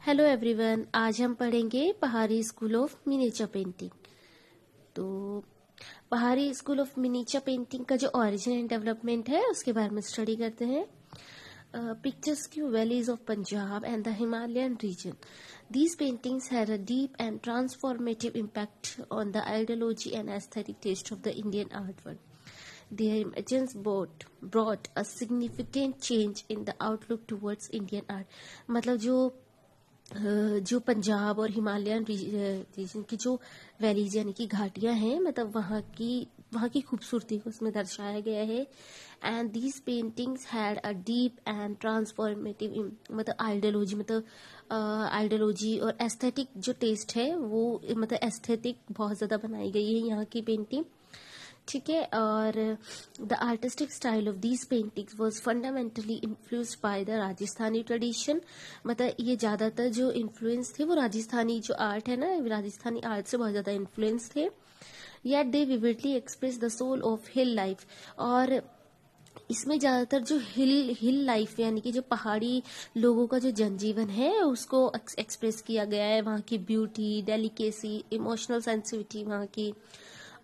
Hello everyone, आज हम पढ़ेंगे पहाड़ी स्कूल ऑफ मिनिएचर पेंटिंग। तो पहाड़ी स्कूल ऑफ मिनिएचर पेंटिंग का जो ओरिजिन एंड डेवलपमेंट है उसके बारे में स्टडी करते हैं। पिक्चर्स की valleys of Punjab and the Himalayan region, these paintings had a deep and transformative impact on the ideology and aesthetic taste of the Indian art world. Their emergence brought a significant change in the outlook towards Indian art. मतलब जो पंजाब और Himalayan reason की जो valleys यानी कि घाटियां हैं, मतलब वहाँ की खूबसूरती को उसमें दर्शाया गया है। And these paintings had a deep and transformative मतलब आइडियोलॉजी और एस्थेटिक जो टेस्ट है वो मतलब एस्थेटिक बहुत ज़्यादा बनाई गई है यहाँ की पेंटिंग। ठीक है। और the artistic style of these paintings was fundamentally influenced by the Rajasthani tradition. मतलब ये ज्यादातर जो इन्फ्लुएंस थे वो राजस्थानी जो आर्ट है ना, राजस्थानी आर्ट से बहुत ज्यादा इन्फ्लुएंस थे। Yet they vividly express the soul of hill life. और इसमें ज्यादातर जो हिल लाइफ यानी कि जो पहाड़ी लोगों का जो जनजीवन है उसको एक्सप्रेस किया गया है। वहाँ की ब्यूटी, डेलिकेसी, इमोशनल सेंसिटिविटी वहाँ की,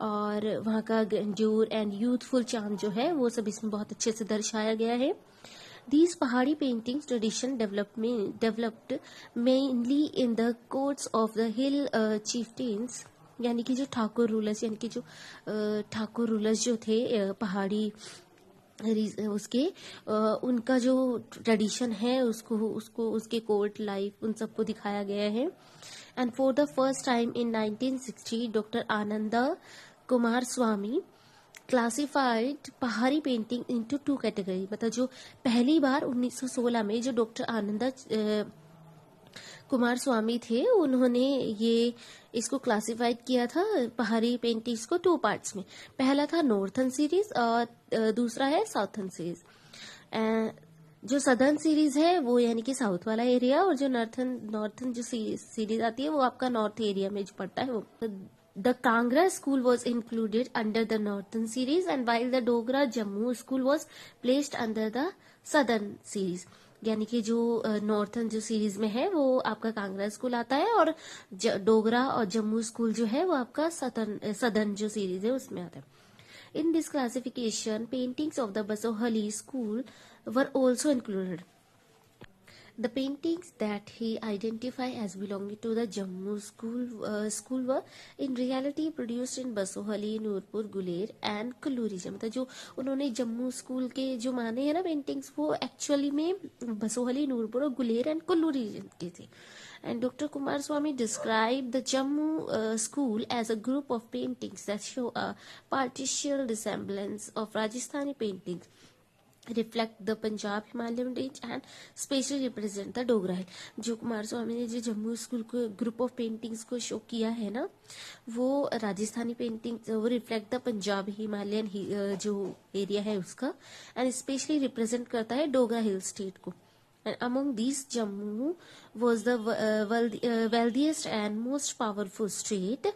और वहाँ का ग्रैंड्यूर एंड यूथफुल चार्म जो है वो सब इसमें बहुत अच्छे से दर्शाया गया है। These Pahari paintings tradition developed mainly in the courts of the hill chieftains, यानी कि जो ठाकुर रूलर्स यानी कि जो ठाकुर रूलर्स जो थे पहाड़ी उसके उनका जो ट्रेडिशन है उसको उसके कोर्ट लाइफ उन सबको दिखाया गया है। And for the first time in 1960 doctor Ananda Kumar Swami classified पहाड़ी पेंटिंग इनटू टू कैटेगरी। मतलब जो पहली बार 1916 में जो डॉक्टर आनंदा कुमार स्वामी थे उन्होंने ये इसको क्लासिफाइड किया था पहाड़ी पेंटिंग्स को टू पार्ट्स में। पहला था नॉर्थन सीरीज और दूसरा है साउथर्न सीरीज। जो सदर्न सीरीज है वो यानी कि साउथ वाला एरिया, और जो नॉर्थन जो सीरीज आती है वो आपका नॉर्थ एरिया में जो पड़ता है वो। The Kangra school was included under the northern series and while the Dogra Jammu school was placed under the southern series. यानी कि जो नॉर्थन जो सीरीज में है वो आपका कांगड़ा स्कूल आता है, और डोगरा और जम्मू स्कूल जो है वो आपका सदर्न जो सीरीज है उसमें आता है। In this classification, paintings of the Basohali school were also included. The paintings that he identified as belonging to the Jammu school were in reality produced in Basohali, Nurpur, Guler and Kullu region. मतलब जो उन्होंने Jammu school के जो माने हैं ना paintings वो actually में बसोहली, नूरपुर और गुलेर एंड कुल्लू रीजन के थे। And Dr. Kumar Swamy described the Jammu school as a group of paintings that show a partial resemblance of Rajasthani paintings, reflect the Punjab Himalayan range and specially represent the Dogra Hill। जो कुमार स्वामी ने जो Jammu school को group of paintings को show किया है ना वो Rajasthani painting वो रिफ्लेक्ट द पंजाब हिमालयन जो एरिया है उसका, एंड स्पेशली रिप्रेजेंट करता है डोगरा हिल स्टेट को। And among these, Jammu was the wealthiest and most powerful state,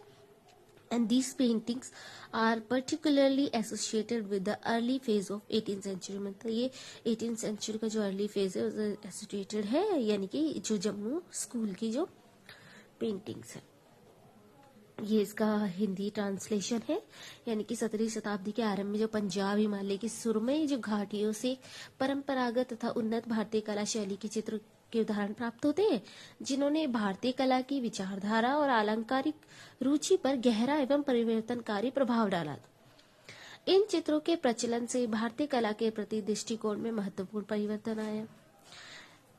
and these paintings are particularly associated with the early phase of 18th century। मतलब ये 18th century का जो early phase है उससे associated है, यानी कि जो जम्मू स्कूल की जो पेंटिंग्स है। ये इसका हिंदी ट्रांसलेशन है, यानी कि 17वीं शताब्दी के आरंभ में जो पंजाब हिमालय की सुरमई जो घाटियों से परंपरागत तथा उन्नत भारतीय कला शैली के चित्र के उदाहरण प्राप्त होते हैं, जिन्होंने भारतीय कला की विचारधारा और अलंकारिक रुचि पर गहरा एवं परिवर्तनकारी प्रभाव डाला। इन चित्रों के प्रचलन से भारतीय कला के प्रति दृष्टिकोण में महत्वपूर्ण परिवर्तन आया।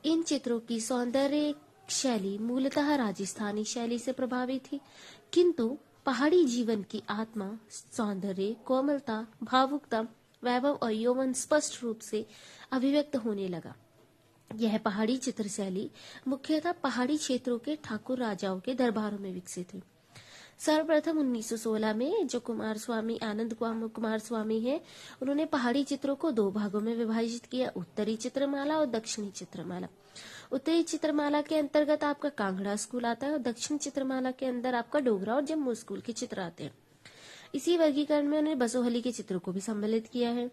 इन चित्रों की सौंदर्य शैली मूलतः राजस्थानी शैली से प्रभावित थी, किंतु पहाड़ी जीवन की आत्मा, सौंदर्य, कोमलता, भावुकता, वैभव और यौवन स्पष्ट रूप से अभिव्यक्त होने लगा। यह पहाड़ी चित्र शैली मुख्यतः पहाड़ी क्षेत्रों के ठाकुर राजाओं के दरबारों में विकसित हुई। सर्वप्रथम 1916 में जो आनंद कुमार स्वामी है उन्होंने पहाड़ी चित्रों को दो भागों में विभाजित किया, उत्तरी चित्रमाला और दक्षिणी चित्रमाला। उत्तरी चित्रमाला के अंतर्गत आपका कांगड़ा स्कूल आता है और दक्षिण चित्रमाला के अंदर आपका डोगरा और जम्मू स्कूल के चित्र आते हैं। इसी वर्गीकरण में उन्होंने बसोहली के चित्रों को भी सम्मिलित किया है।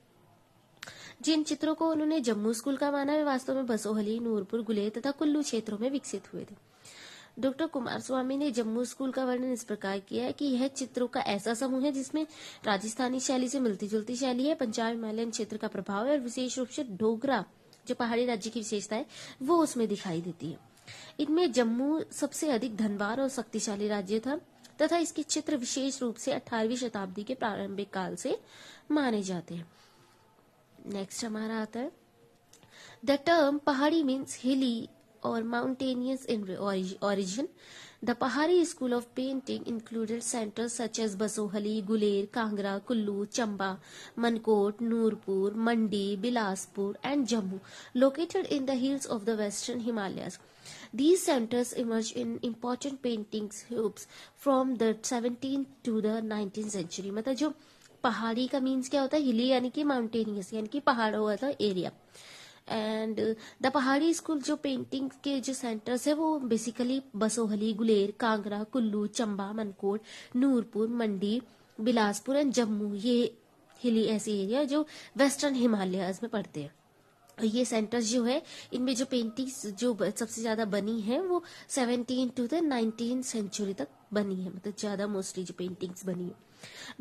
जिन चित्रों को उन्होंने जम्मू स्कूल का माना वे वास्तव में बसोहली, नूरपुर, गुलेर तथा कुल्लू क्षेत्रों में विकसित हुए थे। डॉक्टर कुमार स्वामी ने जम्मू स्कूल का वर्णन इस प्रकार किया है कि यह चित्रों का ऐसा समूह है जिसमें राजस्थानी शैली से मिलती जुलती शैली है, पंजाब हिमालयन क्षेत्र का प्रभाव है और विशेष रूप से डोगरा जो पहाड़ी राज्य की विशेषता है वो उसमें दिखाई देती है। इनमें जम्मू सबसे अधिक धनवार और शक्तिशाली राज्य था तथा इसके चित्र विशेष रूप से 18वीं शताब्दी के प्रारंभिक काल से माने जाते हैं। नेक्स्ट हमारा आता है द टर्म पहाड़ी मीन्स हिली or mountainous in origin. The Pahari school of painting included centers such as Basohali, Guler, Kangra, Kullu, Chamba, Mankot, Noorpur, Mandi, Bilaspur and Jammu, located in the hills of the western Himalayas. These centers emerged in important painting hubs from the 17th to the 19th century. मतलब जो पहाड़ी का means क्या होता है, हिली यानी कि माउंटेनियस यानी कि पहाड़ों वाला area. And the Pahari school जो पेंटिंग के जो सेंटर्स है वो बेसिकली बसोहली, गुलेर, कांगड़ा, कुल्लू, चंबा, मनकोट, नूरपुर, मंडी, बिलासपुर एंड जम्मू, ये हिली ऐसे एरिया जो वेस्टर्न हिमालयाज में पड़ते हैं। ये सेंटर्स जो है इनमें जो पेंटिंग्स जो सबसे ज्यादा बनी है वो 17 टू द 19 सेंचुरी तक बनी है, मतलब ज्यादा मोस्टली जो पेंटिंग्स बनी है।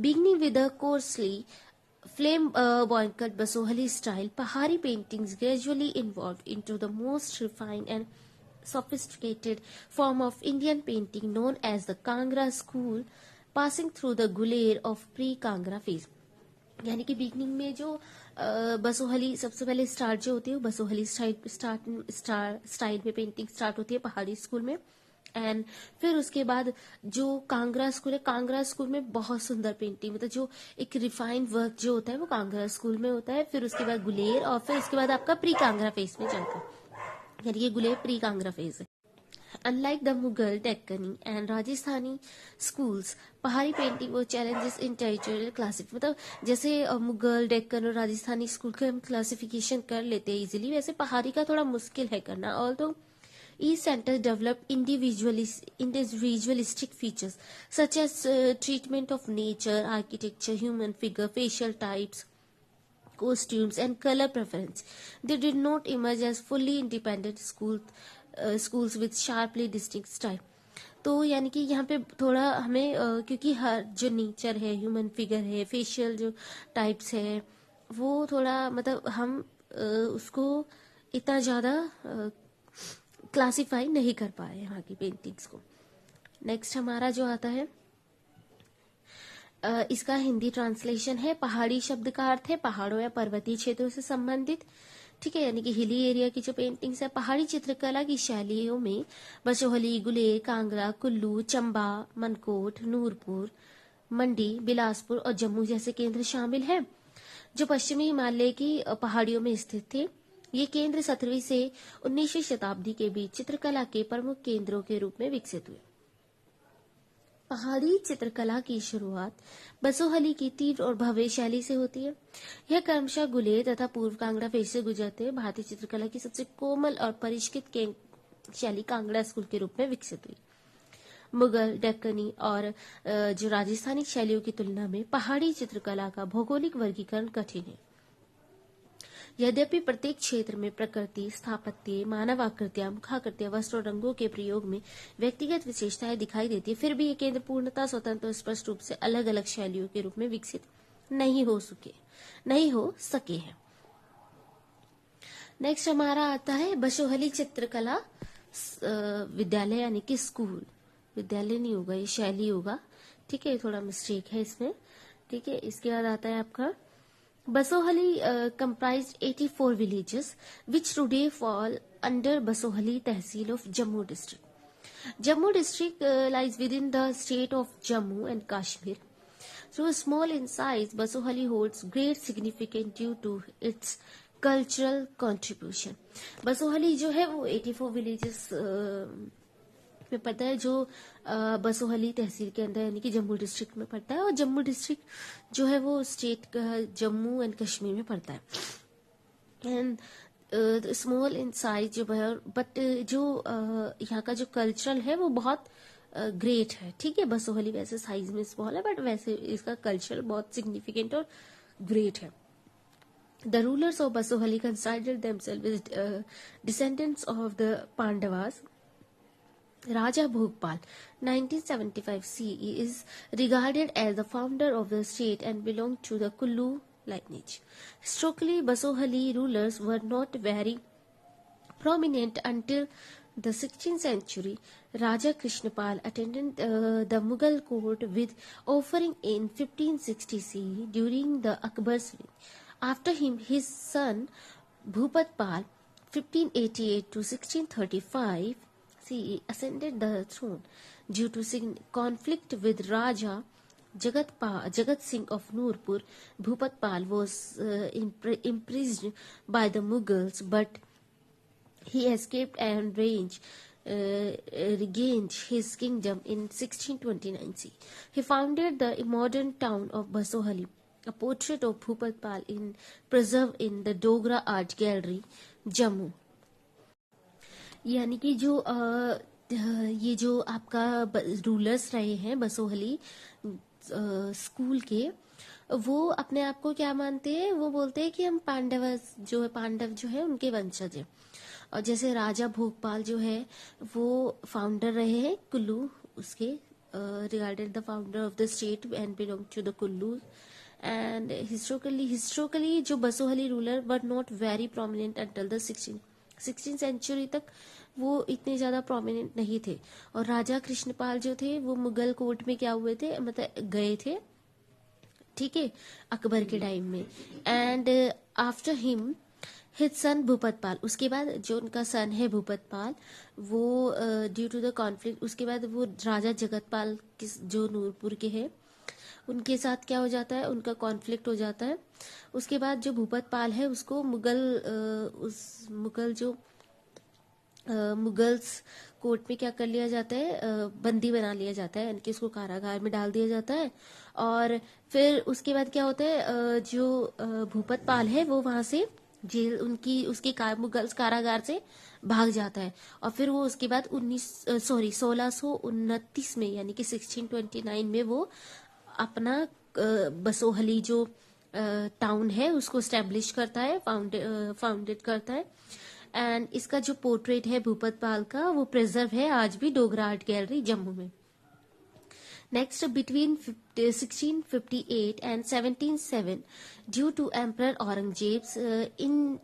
Beginning with the coarsely flamboyant Basohali style, Pahari paintings gradually evolved into the most refined and sophisticated form of Indian painting known as the Kangra school, passing through the Guler of pre-Kangra phase. यानी कि beginning में जो बसोहली सबसे पहले start जो होती है Basohli style में पेंटिंग स्टार्ट होती है पहाड़ी स्कूल में। एंड फिर उसके बाद जो कांगड़ा स्कूल है, कांगड़ा स्कूल में बहुत सुंदर पेंटिंग, मतलब जो एक रिफाइंड वर्क जो होता है वो कांगड़ा स्कूल में होता है। फिर उसके बाद गुलेर और फिर उसके बाद आपका प्री कांगड़ा फेज में जाता है, यानी ये गुलेर प्री कांगड़ा फेज है। Unlike the Mughal, Deccani and Rajasthani schools, पहाड़ी पेंटिंग वो challenges in territorial classification, मतलब जैसे मुगल, डेक्कन और राजस्थानी स्कूल के हम क्लासिफिकेशन कर लेते हैं इजीली, वैसे पहाड़ी का थोड़ा मुश्किल है करना। Although each center developed individualistic features such as treatment of nature, architecture, human figure, facial types, costumes and color preference. They did not emerge as fully independent schools with sharply distinct style. तो यानी कि यहाँ पे थोड़ा हमें क्योंकि हर जो nature है, ह्यूमन फिगर है, फेशियल जो टाइप्स है वो थोड़ा मतलब हम उसको इतना ज़्यादा क्लासिफाई नहीं कर पाए यहाँ की पेंटिंग्स को। नेक्स्ट हमारा जो आता है इसका हिंदी ट्रांसलेशन है। पहाड़ी शब्द का अर्थ है पहाड़ों या पर्वतीय क्षेत्रों से संबंधित, ठीक है, यानी कि हिली एरिया की जो पेंटिंग्स है। पहाड़ी चित्रकला की शैलियों में बसोहली, गुलेर, कांगड़ा, कुल्लू, चंबा, मनकोट, नूरपुर, मंडी, बिलासपुर और जम्मू जैसे केंद्र शामिल हैं जो पश्चिमी हिमालय की पहाड़ियों में स्थित थे। ये केंद्र 17वीं से 19वीं शताब्दी के बीच चित्रकला के प्रमुख केंद्रों के रूप में विकसित हुए। पहाड़ी चित्रकला की शुरुआत बसोहली की तीव्र और भव्य शैली से होती है। यह क्रमशः गुलेर तथा पूर्व कांगड़ा फेज से गुजरते हुए भारतीय चित्रकला की सबसे कोमल और परिष्कृत शैली कांगड़ा स्कूल के रूप में विकसित हुई। मुगल, डेक्कनी और जो राजस्थानी शैलियों की तुलना में पहाड़ी चित्रकला का भौगोलिक वर्गीकरण कठिन है। यद्यपि प्रत्येक क्षेत्र में प्रकृति, स्थापत्य, मानव आकृतियां, मुखाकृतियां, वस्त्र और रंगों के प्रयोग में व्यक्तिगत विशेषताएं दिखाई देती है, फिर भी ये केंद्र पूर्णतः स्वतंत्र और स्पष्ट रूप से अलग अलग शैलियों के रूप में विकसित नहीं हो सके हैं। नेक्स्ट हमारा आता है बसोहली चित्रकला विद्यालय यानी कि स्कूल। विद्यालय नहीं होगा, ये शैली होगा, ठीक है, थोड़ा मिस्टेक है इसमें, ठीक है। इसके बाद आता है आपका Basohali comprised 84 villages, which today fall under Basohali Tehsil of Jammu district. Jammu district lies within the state of Jammu and Kashmir. Though small in size, Basohali holds great significance due to its cultural contribution. Basohali जो है वो 84 villages में पड़ता है, जो बसोहली तहसील के अंदर यानी कि जम्मू डिस्ट्रिक्ट में पड़ता है। और जम्मू डिस्ट्रिक्ट जो है वो स्टेट का जम्मू एंड कश्मीर में पड़ता है। एंड स्मॉल इन साइज जो है, बट जो यहाँ का जो कल्चरल है वो बहुत ग्रेट है, ठीक है। बसोहली वैसे साइज में स्मॉल है बट वैसे इसका कल्चर बहुत सिग्निफिकेंट और ग्रेट है। The rulers of Basohali considered themselves as descendants of the Pandavas. Raja Bhogpal, 1975 CE, is regarded as the founder of the state and belonged to the Kullu lineage. Historically, Basohali rulers were not very prominent until the 16th century. Raja Krishnapal attended the Mughal court with offering in 1560 CE during the Akbar's reign. After him, his son Bhupatpal, 1588 to 1635 CE, ascended the throne. Due to conflict with Raja Jagat Singh of Nurpur, Bhupatpal was imprisoned by the Mughals, but he escaped and regained his kingdom in 1629 CE. He founded the modern town of Basohali. A portrait of Bhupatpal is preserved in the Dogra Art Gallery, Jammu. यानी कि ये जो आपका rulers रहे हैं Basohli school के, वो अपने आप को क्या मानते हैं? वो बोलते हैं कि हम पांडव जो है उनके वंशज हैं. और जैसे राजा भोगपाल जो है वो फाउंडर रहे हैं कुल्लू उसके, regarded the founder of the state and belonged to the Kullu. And historically जो Basohli ruler were not very prominent until the 16th century तक वो इतने ज्यादा प्रोमिनेंट नहीं थे. और राजा कृष्णपाल जो थे वो मुगल कोर्ट में क्या हुए थे, मतलब गए थे, ठीक है, अकबर के टाइम में. And after him his son Bhupatpal, उसके बाद जो उनका सन है भूपतपाल, वो ड्यू टू द कॉन्फ्लिक्ट, उसके बाद वो राजा जगतपाल जो नूरपुर के हैं उनके साथ क्या हो जाता है, उनका कॉन्फ्लिक्ट हो जाता है. उसके बाद जो भूपतपाल है उसको मुगल्स कोर्ट में क्या कर लिया जाता है, बंदी बना लिया जाता है, यानी कि उसको कारागार में डाल दिया जाता है. और फिर उसके बाद क्या होता है, जो भूपतपाल है वो वहां से जेल उसके मुगल्स कारागार से भाग जाता है. और फिर वो उसके बाद 1629 में यानी कि 1629 में वो अपना बसोहली जो टाउन है उसको स्टैब्लिश करता है, फाउंडेड करता है. एंड इसका जो पोर्ट्रेट है भूपतपाल का वो प्रिजर्व है आज भी डोगरा आर्ट गैलरी जम्मू में. Next, between 1658 and 1707, due to Emperor Aurangzeb's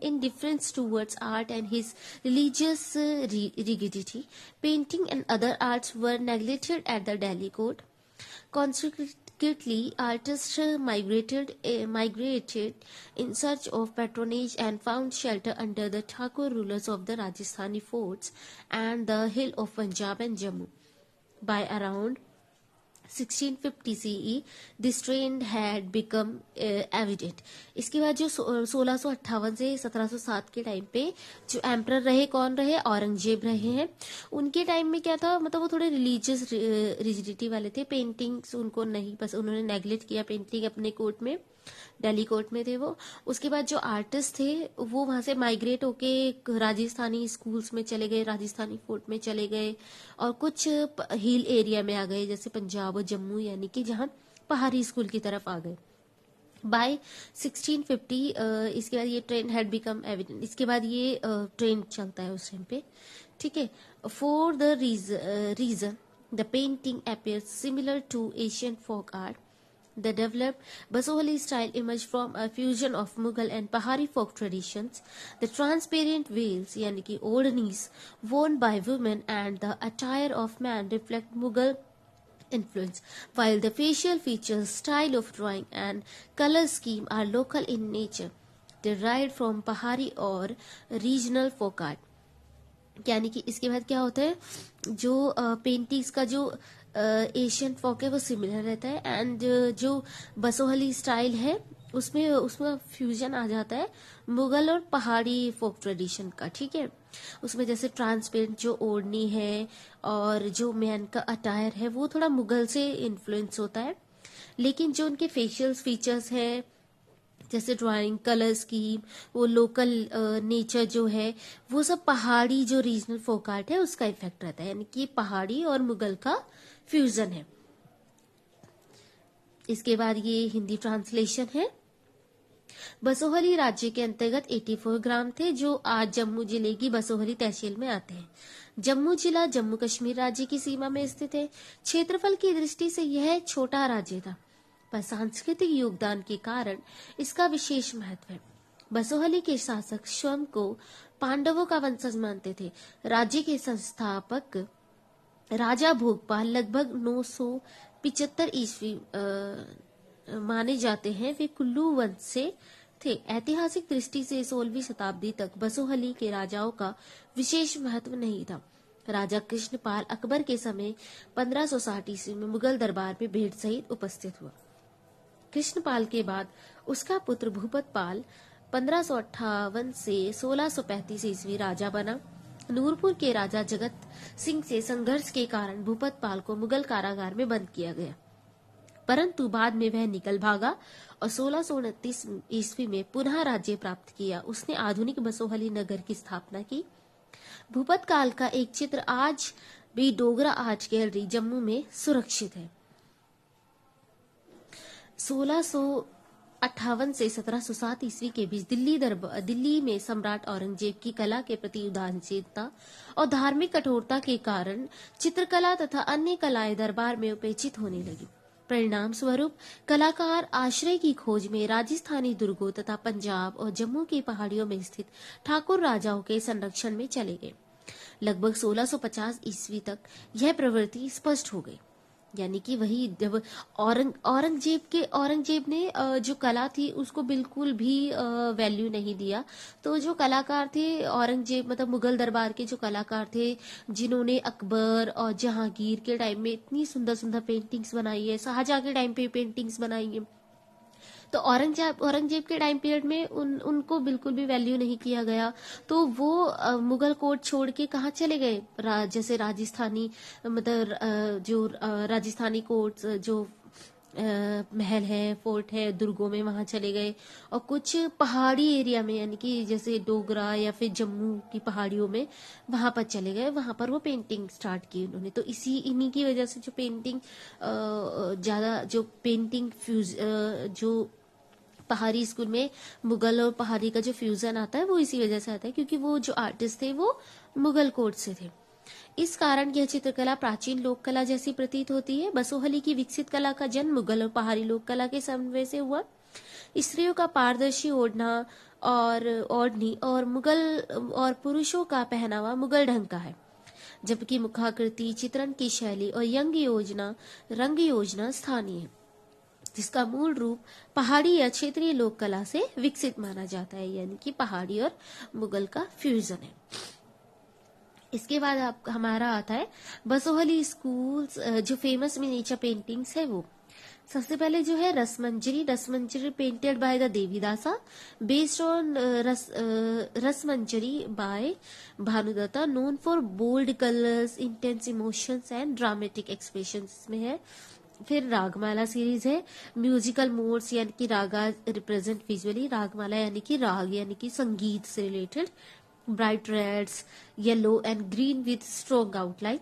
indifference towards art and his religious rigidity, painting and other arts were neglected at the Delhi court. Consequently, artists migrated in search of patronage and found shelter under the Thakur rulers of the Rajasthani forts and the hill of Punjab and Jammu. By around 1650 CE, this trend had become evident. इसके बाद जो 1658 से 1707 के time पे जो emperor रहे, कौन रहे, औरंगजेब रहे हैं. उनके टाइम में क्या था, मतलब वो थोड़े रिलीजियस रिजिडिटी वाले थे. पेंटिंग्स उनको नहीं, बस उन्होंने नेग्लेक्ट किया पेंटिंग अपने कोर्ट में, दिल्ली कोर्ट में थे वो. उसके बाद जो आर्टिस्ट थे वो वहां से माइग्रेट होके राजस्थानी स्कूल्स में चले गए, राजस्थानी फोर्ट में चले गए, और कुछ हिल एरिया में आ गए जैसे पंजाब और जम्मू, यानी कि जहां पहाड़ी स्कूल की तरफ आ गए. बाय 1650 इसके बाद ये ट्रेंड हैड बिकम एविडेंट. इसके बाद ये ट्रेंड चलता है उस टाइम पे, ठीक है. For the reason the painting appears similar to Asian folk art. The developed Basohali style emerged from a fusion of Mughal and Pahari folk traditions. The transparent veils, yani ki odhnis, worn by women and the attire of men reflect Mughal influence, while the facial features, style of drawing and color scheme are local in nature, derived from Pahari or regional folk art. यानी कि इसके बाद क्या होता है, जो paintings का जो एशियन फोक है वो सिमिलर रहता है, एंड जो बसोहली स्टाइल है उसमें फ्यूजन आ जाता है मुगल और पहाड़ी फोक ट्रेडिशन का, ठीक है. उसमें जैसे ट्रांसपेरेंट जो ओढ़नी है और जो मैन का अटायर है वो थोड़ा मुगल से इन्फ्लुएंस होता है, लेकिन जो उनके फेशियल फीचर्स है जैसे ड्राइंग, कलर स्कीम, वो लोकल नेचर जो है वो सब पहाड़ी जो रीजनल फोक आर्ट है उसका इफेक्ट रहता है, यानी कि पहाड़ी और मुगल का फ्यूजन है. इसके बाद ये हिंदी ट्रांसलेशन है. बसोहली राज्य के अंतर्गत 84 ग्राम थे, जो आज जम्मू जिले की बसोहली तहसील में आते हैं। जम्मू जिला जम्मू कश्मीर राज्य की सीमा में स्थित है। क्षेत्रफल की दृष्टि से यह छोटा राज्य था, पर सांस्कृतिक योगदान के कारण इसका विशेष महत्व है। बसोहली के शासक स्वयं को पांडवों का वंशज मानते थे। राज्य के संस्थापक राजा भोगपाल लगभग 975 ईस्वी माने जाते हैं। वे कुल्लू वंश से थे। ऐतिहासिक दृष्टि से 16वीं शताब्दी तक बसोहली के राजाओं का विशेष महत्व नहीं था। राजा कृष्णपाल अकबर के समय 1560 ईस्वी में मुगल दरबार में भीड़ सहित उपस्थित हुआ। कृष्णपाल के बाद उसका पुत्र भूपतपाल 1558 से 1635 ईस्वी राजा बना। नूरपुर के राजा जगत सिंह से संघर्ष के कारण भूपतपाल को मुगल कारागार में बंद किया गया, परंतु बाद में वह निकल भागा और 1629 ईस्वी में पुनः राज्य प्राप्त किया। उसने आधुनिक बसोहली नगर की स्थापना की। भूपत काल का एक चित्र आज भी डोगरा आर्ट गैलरी जम्मू में सुरक्षित है। 1658 से 1707 ईस्वी के बीच दिल्ली में सम्राट औरंगजेब की कला के प्रति उदासीनता और धार्मिक कठोरता के कारण चित्रकला तथा अन्य कलाएं दरबार में उपेक्षित होने लगी। परिणाम स्वरूप कलाकार आश्रय की खोज में राजस्थानी दुर्गों तथा पंजाब और जम्मू की पहाड़ियों में स्थित ठाकुर राजाओं के संरक्षण में चले गए। लगभग 1650 ईस्वी तक यह प्रवृत्ति स्पष्ट हो गई, यानी कि वही जब औरंगजेब ने जो कला थी उसको बिल्कुल भी वैल्यू नहीं दिया। तो जो कलाकार थे औरंगजेब मतलब मुगल दरबार के जो कलाकार थे, जिन्होंने अकबर और जहांगीर के टाइम में इतनी सुंदर सुंदर पेंटिंग्स बनाई है, शाहजहां के टाइम पे पेंटिंग्स बनाई है, तो औरंगजेब के टाइम पीरियड में उनको बिल्कुल भी वैल्यू नहीं किया गया। तो वो मुगल कोर्ट छोड़ के कहाँ चले गए, जैसे राजस्थानी मतलब जो राजस्थानी कोर्ट्स जो महल है, फोर्ट है, दुर्गों में वहां चले गए, और कुछ पहाड़ी एरिया में यानी कि जैसे डोगरा या फिर जम्मू की पहाड़ियों में वहां पर चले गए, वहां पर वो पेंटिंग स्टार्ट की उन्होंने। तो इन्हीं की वजह से जो पेंटिंग ज्यादा जो पेंटिंग फ्यूज जो पहाड़ी स्कूल में मुगल और पहाड़ी का जो फ्यूजन आता है वो इसी वजह से आता है, क्योंकि वो जो आर्टिस्ट थे वो मुगल कोर्ट से थे। इस कारण यह चित्रकला प्राचीन लोक कला जैसी प्रतीत होती है। बसोहली की विकसित कला का जन्म मुगल और पहाड़ी लोक कला के समन्वय से हुआ। स्त्रियों का पारदर्शी ओढ़नी और मुगल और पुरुषों का पहनावा मुगल ढंग का है, जबकि मुखाकृति, चित्रण की शैली और रंग योजना स्थानीय है, जिसका मूल रूप पहाड़ी या क्षेत्रीय लोक कला से विकसित माना जाता है, यानी कि पहाड़ी और मुगल का फ्यूजन है। इसके बाद हमारा आता है बसोहली स्कूल्स जो फेमस मिनिएचर पेंटिंग्स है वो। सबसे पहले जो है Rasmanjari painted by the Devidasa, based on Rasmanjari by Bhanudatta, known for bold colours, intense emotions and dramatic expressions में है। फिर रागमाला सीरीज है, म्यूजिकल मोड्स यानी कि रागा रिप्रेजेंट विजुअली, रागमाला यानी कि राग यानी कि संगीत से related, bright reds, yellow and green with strong outline.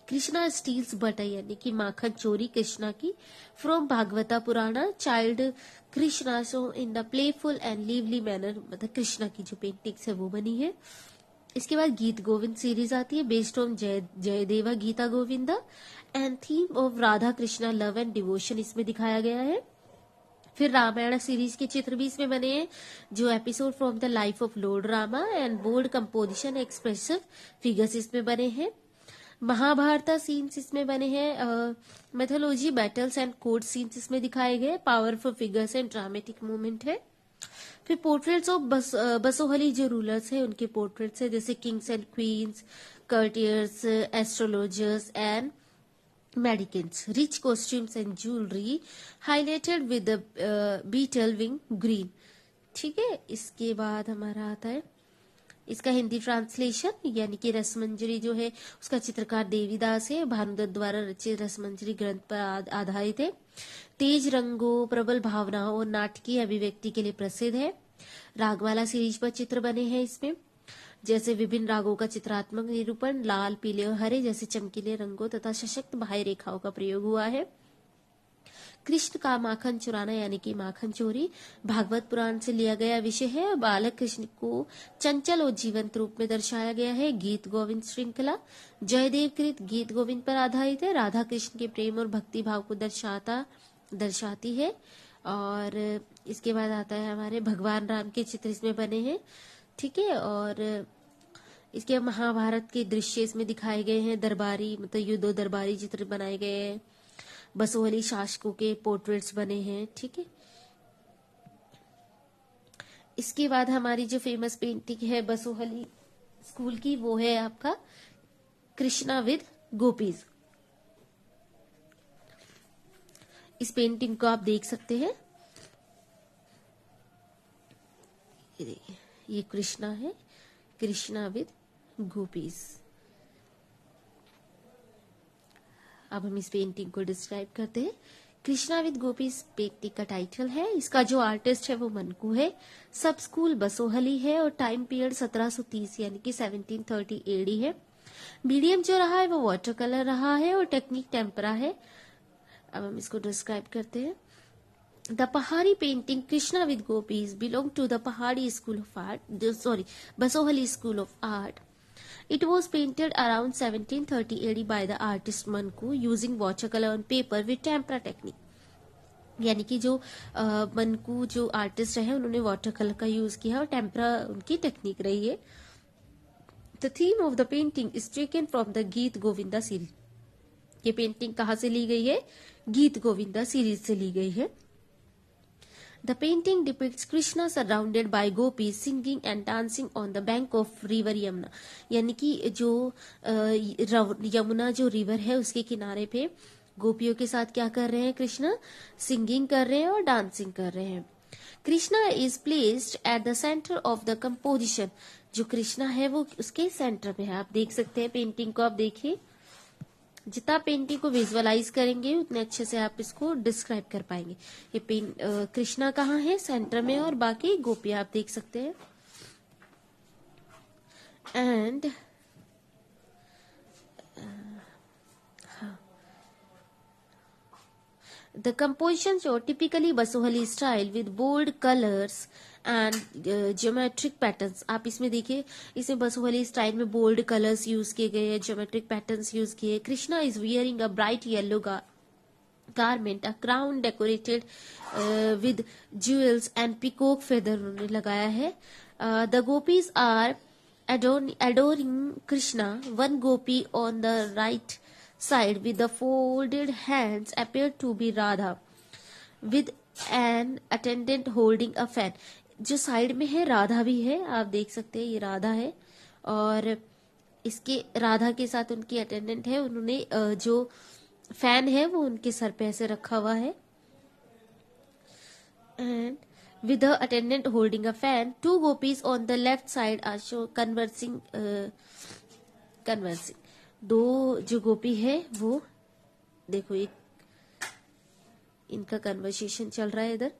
Krishna steals butter यानी कि माखन चोरी कृष्णा की, from Bhagavata Purana, child Krishna show in the playful and lively manner, मतलब कृष्णा की जो पेंटिंग्स है वो बनी है। इसके बाद गीत गोविंद सीरीज आती है, based on Jayadeva Gita Govinda and theme of Radha Krishna love and devotion इसमें दिखाया गया है। फिर रामायण सीरीज के चित्र भी इसमें बने हैं, जो episode from the life of lord Rama and bold composition expressive figures इसमें बने हैं। महाभारत सीन्स इसमें बने हैं, mythology battles and court scenes इसमें दिखाए गए, powerful figures and dramatic movement है। फिर पोर्ट्रेट्स ऑफ बसोहली जो रूलर्स है उनके पोर्ट्रेट्स है, जैसे kings and queens, courtiers, astrologers and mendicants, rich costumes and jewellery highlighted with beetle wing green. ठीक है, इसके बाद हमारा आता है इसका हिंदी ट्रांसलेशन, यानी कि रसमंजरी जो है उसका चित्रकार देवीदास है, भानुदत्त द्वारा रचित रसमंजरी ग्रंथ पर आधारित है। तेज रंगों, प्रबल भावनाओं और नाटकीय अभिव्यक्ति के लिए प्रसिद्ध है। रागमाला सीरीज पर चित्र बने हैं इसमें, जैसे विभिन्न रागों का चित्रात्मक निरूपण, लाल, पीले और हरे जैसे चमकीले रंगों तथा सशक्त बाह्य रेखाओं का प्रयोग हुआ है। कृष्ण का माखन चुराना यानी कि माखन चोरी भागवत पुराण से लिया गया विषय है और बालक कृष्ण को चंचल और जीवंत रूप में दर्शाया गया है। गीत गोविंद श्रृंखला जयदेव कृत गीत गोविंद पर आधारित है। राधा कृष्ण के प्रेम और भक्ति भाव को दर्शाती है। और इसके बाद आता है हमारे भगवान राम के चित्र इसमें बने हैं, ठीक है। और इसके महाभारत के दृश्य इसमें दिखाए गए हैं, दरबारी मतलब युद्ध दरबारी चित्र बनाए गए हैं, बसोहली शासकों के पोर्ट्रेट्स बने हैं, ठीक है। इसके बाद हमारी जो फेमस पेंटिंग है बसोहली स्कूल की वो है आपका कृष्णा विद गोपीज। इस पेंटिंग को आप देख सकते हैं, ये देखिए ये कृष्णा है, कृष्णा विद गोपीज। अब हम इस पेंटिंग को डिस्क्राइब करते हैं। कृष्णा विद गोपीज पेंटिंग का टाइटल है। इसका जो आर्टिस्ट है वो मनकू है। सब स्कूल बसोहली है और टाइम पीरियड 1730 यानी कि 1730 एडी है। मीडियम जो रहा है वो वाटर कलर रहा है और टेक्निक टेम्परा है। अब हम इसको डिस्क्राइब करते हैं। The Pahari painting Krishna with gopis belong to the Pahari school of art, Basohli school of art. It was painted around 1730 AD by the artist Manku using watercolor on paper with tempera technique. यानी कि जो मनकू जो आर्टिस्ट है उन्होंने वाटर कलर का use किया और tempera उनकी टेक्निक रही है। The theme of the painting is taken from the गीत गोविंदा सीरीज। ये पेंटिंग कहाँ से ली गई है? गीत गोविंदा सीरीज से ली गई है। The painting depicts Krishna surrounded by gopis singing and dancing on the bank of river Yamuna. यानी कि जो यमुना जो रिवर है उसके किनारे पे गोपियों के साथ क्या कर रहे हैं? कृष्णा सिंगिंग कर रहे हैं और डांसिंग कर रहे हैं। Krishna is placed at the centre of the composition. जो कृष्णा है वो उसके सेंटर पे है। आप देख सकते हैं पेंटिंग को, आप देखिए जितना पेंटिंग को विजुअलाइज करेंगे उतने अच्छे से आप इसको डिस्क्राइब कर पाएंगे। ये कृष्णा कहाँ है? सेंटर में, और बाकी गोपियां आप देख सकते हैं। And the composition show typically Basohli style with bold colours and geometric patterns. आप इसमें देखिए, इसमें बसोहली स्टाइल में बोल्ड कलर्स यूज किए गए हैं, ज्योमेट्रिक पैटर्न्स यूज किए। Krishna is wearing a bright yellow garment, a crown decorated with jewels and peacock feather उन्होंने लगाया है। The gopis are adoring Krishna. One gopi on the right side with the folded hands appear to be Radha, with an attendant holding a fan. जो side में है राधा भी है, आप देख सकते हैं ये राधा है, और इसके राधा के साथ उनकी अटेंडेंट है, उन्होंने जो फैन है वो उनके सर पे ऐसे रखा हुआ है। And with the attendant holding a fan, two gopis on the left side are show conversing. दो जो गोपी है वो देखो एक इनका कन्वर्सेशन चल रहा है इधर।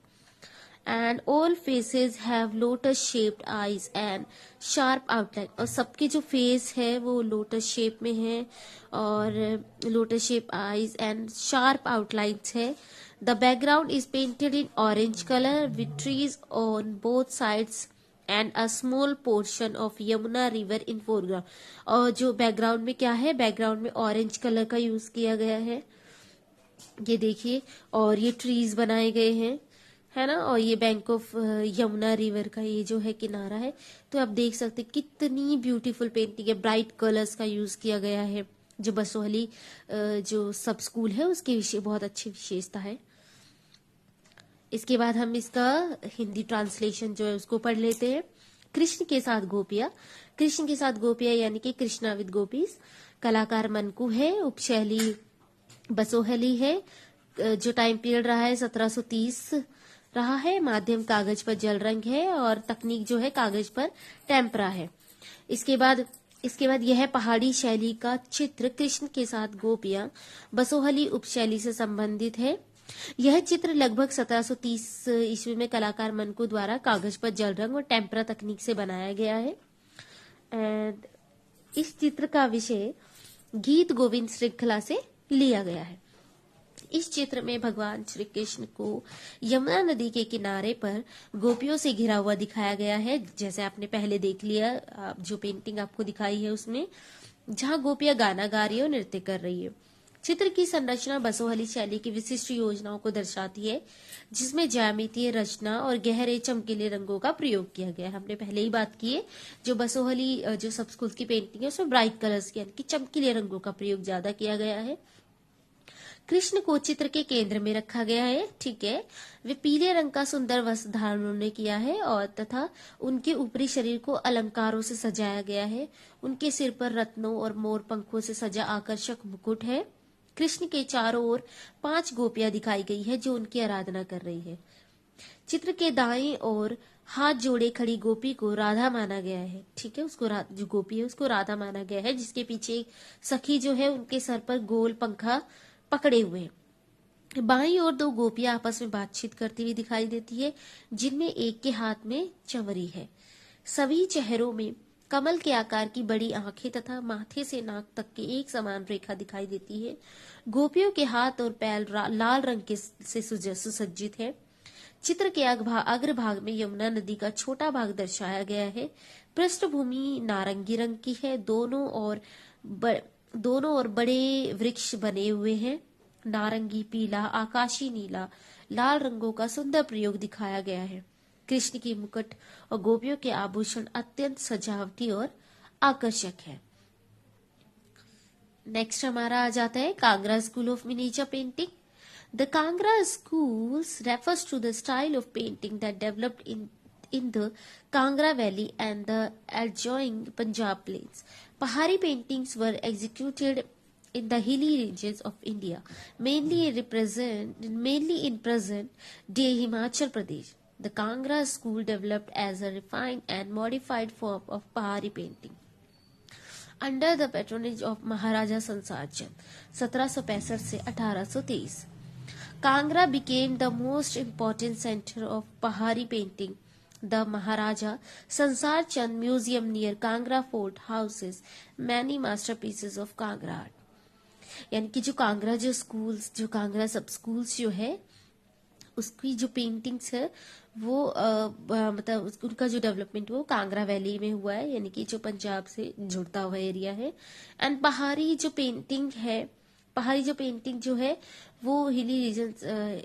And all faces have lotus shaped eyes and sharp outline. और सबके जो फेस है वो लोटस शेप में है और lotus shape eyes and sharp outlines है। The background is painted in orange colour with trees on both sides and a small portion of Yamuna river in foreground. और जो बैकग्राउंड में क्या है? बैकग्राउंड में ऑरेंज कलर का यूज किया गया है, ये देखिए, और ये ट्रीज बनाए गए हैं, है ना। और ये बैंक ऑफ यमुना रिवर का ये जो है किनारा है। तो आप देख सकते हैं कितनी ब्यूटीफुल पेंटिंग है, ब्राइट कलर्स का यूज किया गया है। जो बसोहली जो सब स्कूल है उसकी बहुत अच्छी विशेषता है। इसके बाद हम इसका हिंदी ट्रांसलेशन जो है उसको पढ़ लेते हैं। कृष्ण के साथ गोपियां। कृष्ण के साथ गोपियां यानी कि कृष्णा विद गोपीज। कलाकार मनकू है, उपशैली बसोहली है। जो टाइम पीरियड रहा है 1730 रहा है। माध्यम कागज पर जल रंग है और तकनीक जो है कागज पर टेम्परा है। इसके बाद यह है पहाड़ी शैली का चित्र कृष्ण के साथ गोपियां, बसोहली उपशैली से संबंधित है। यह चित्र लगभग 1730 ईस्वी में कलाकार मनकू द्वारा कागज पर जल रंग और टेम्परा तकनीक से बनाया गया है। एंड इस चित्र का विषय गीत गोविंद श्रृंखला से लिया गया है। इस चित्र में भगवान श्री कृष्ण को यमुना नदी के किनारे पर गोपियों से घिरा हुआ दिखाया गया है। जैसे आपने पहले देख लिया, जो पेंटिंग आपको दिखाई है उसमें, जहाँ गोपियां गाना गा रही है और नृत्य कर रही है। चित्र की संरचना बसोहली शैली की विशिष्ट योजनाओं को दर्शाती है, जिसमें ज्यामितीय रचना और गहरे चमकीले रंगों का प्रयोग किया गया है। हमने पहले ही बात की है, जो बसोहली जो सब स्कूल की पेंटिंग है उसमें ब्राइट कलर्स यानी कि चमकीले रंगों का प्रयोग ज्यादा किया गया है। कृष्ण को चित्र के केंद्र में रखा गया है, ठीक है। वे पीले रंग का सुंदर वस्त्र धारण उन्होंने किया है और तथा उनके ऊपरी शरीर को अलंकारों से सजाया गया है। उनके सिर पर रत्नों और मोर पंखों से सजा आकर्षक मुकुट है। कृष्ण के चारों ओर 5 गोपियां दिखाई गई है जो उनकी आराधना कर रही है। चित्र के दाएं ओर हाथ जोड़े खड़ी गोपी को राधा माना गया है, ठीक है। उसको जो गोपी है उसको राधा माना गया है, जिसके पीछे एक सखी जो है उनके सर पर गोल पंखा पकड़े हुए हैं। बाईं ओर 2 गोपियां आपस में बातचीत करती हुई दिखाई देती है, जिनमें एक के हाथ में चंवरी है। सभी चेहरों में कमल के आकार की बड़ी आंखें तथा माथे से नाक तक की एक समान रेखा दिखाई देती है। गोपियों के हाथ और पैर लाल रंग के से सुसज्जित है। चित्र के अग्रभाग में यमुना नदी का छोटा भाग दर्शाया गया है। पृष्ठभूमि नारंगी रंग की है। दोनों ओर बड़े वृक्ष बने हुए हैं। नारंगी, पीला, आकाशी नीला, लाल रंगों का सुंदर प्रयोग दिखाया गया है। कृष्ण की मुकुट और गोपियों के आभूषण अत्यंत सजावटी और आकर्षक है। नेक्स्ट हमारा आ जाता है Kangra school of miniature painting. The Kangra schools refers to the style of painting that developed in the Kangra Valley and the adjoining Punjab plains. Pahari paintings were executed in the hilly regions of India, mainly in present-day Himachal Pradesh. The Kangra school developed as a refined and modified form of Pahari painting under the patronage of Maharaja Sansar Chand, 1765 से 1823. Kangra became the most important center of Pahari painting. The Maharaja Sansar Chand Museum near Kangra Fort houses many masterpieces of Kangra art. यानी कि जो कांगड़ा जो कांगड़ा सब schools जो है उसकी जो पेंटिंग्स है वो मतलब उनका जो डेवलपमेंट वो कांगड़ा वैली में हुआ है, यानी कि जो पंजाब से जुड़ता हुआ एरिया है। एंड पहाड़ी जो पेंटिंग जो है वो hilly region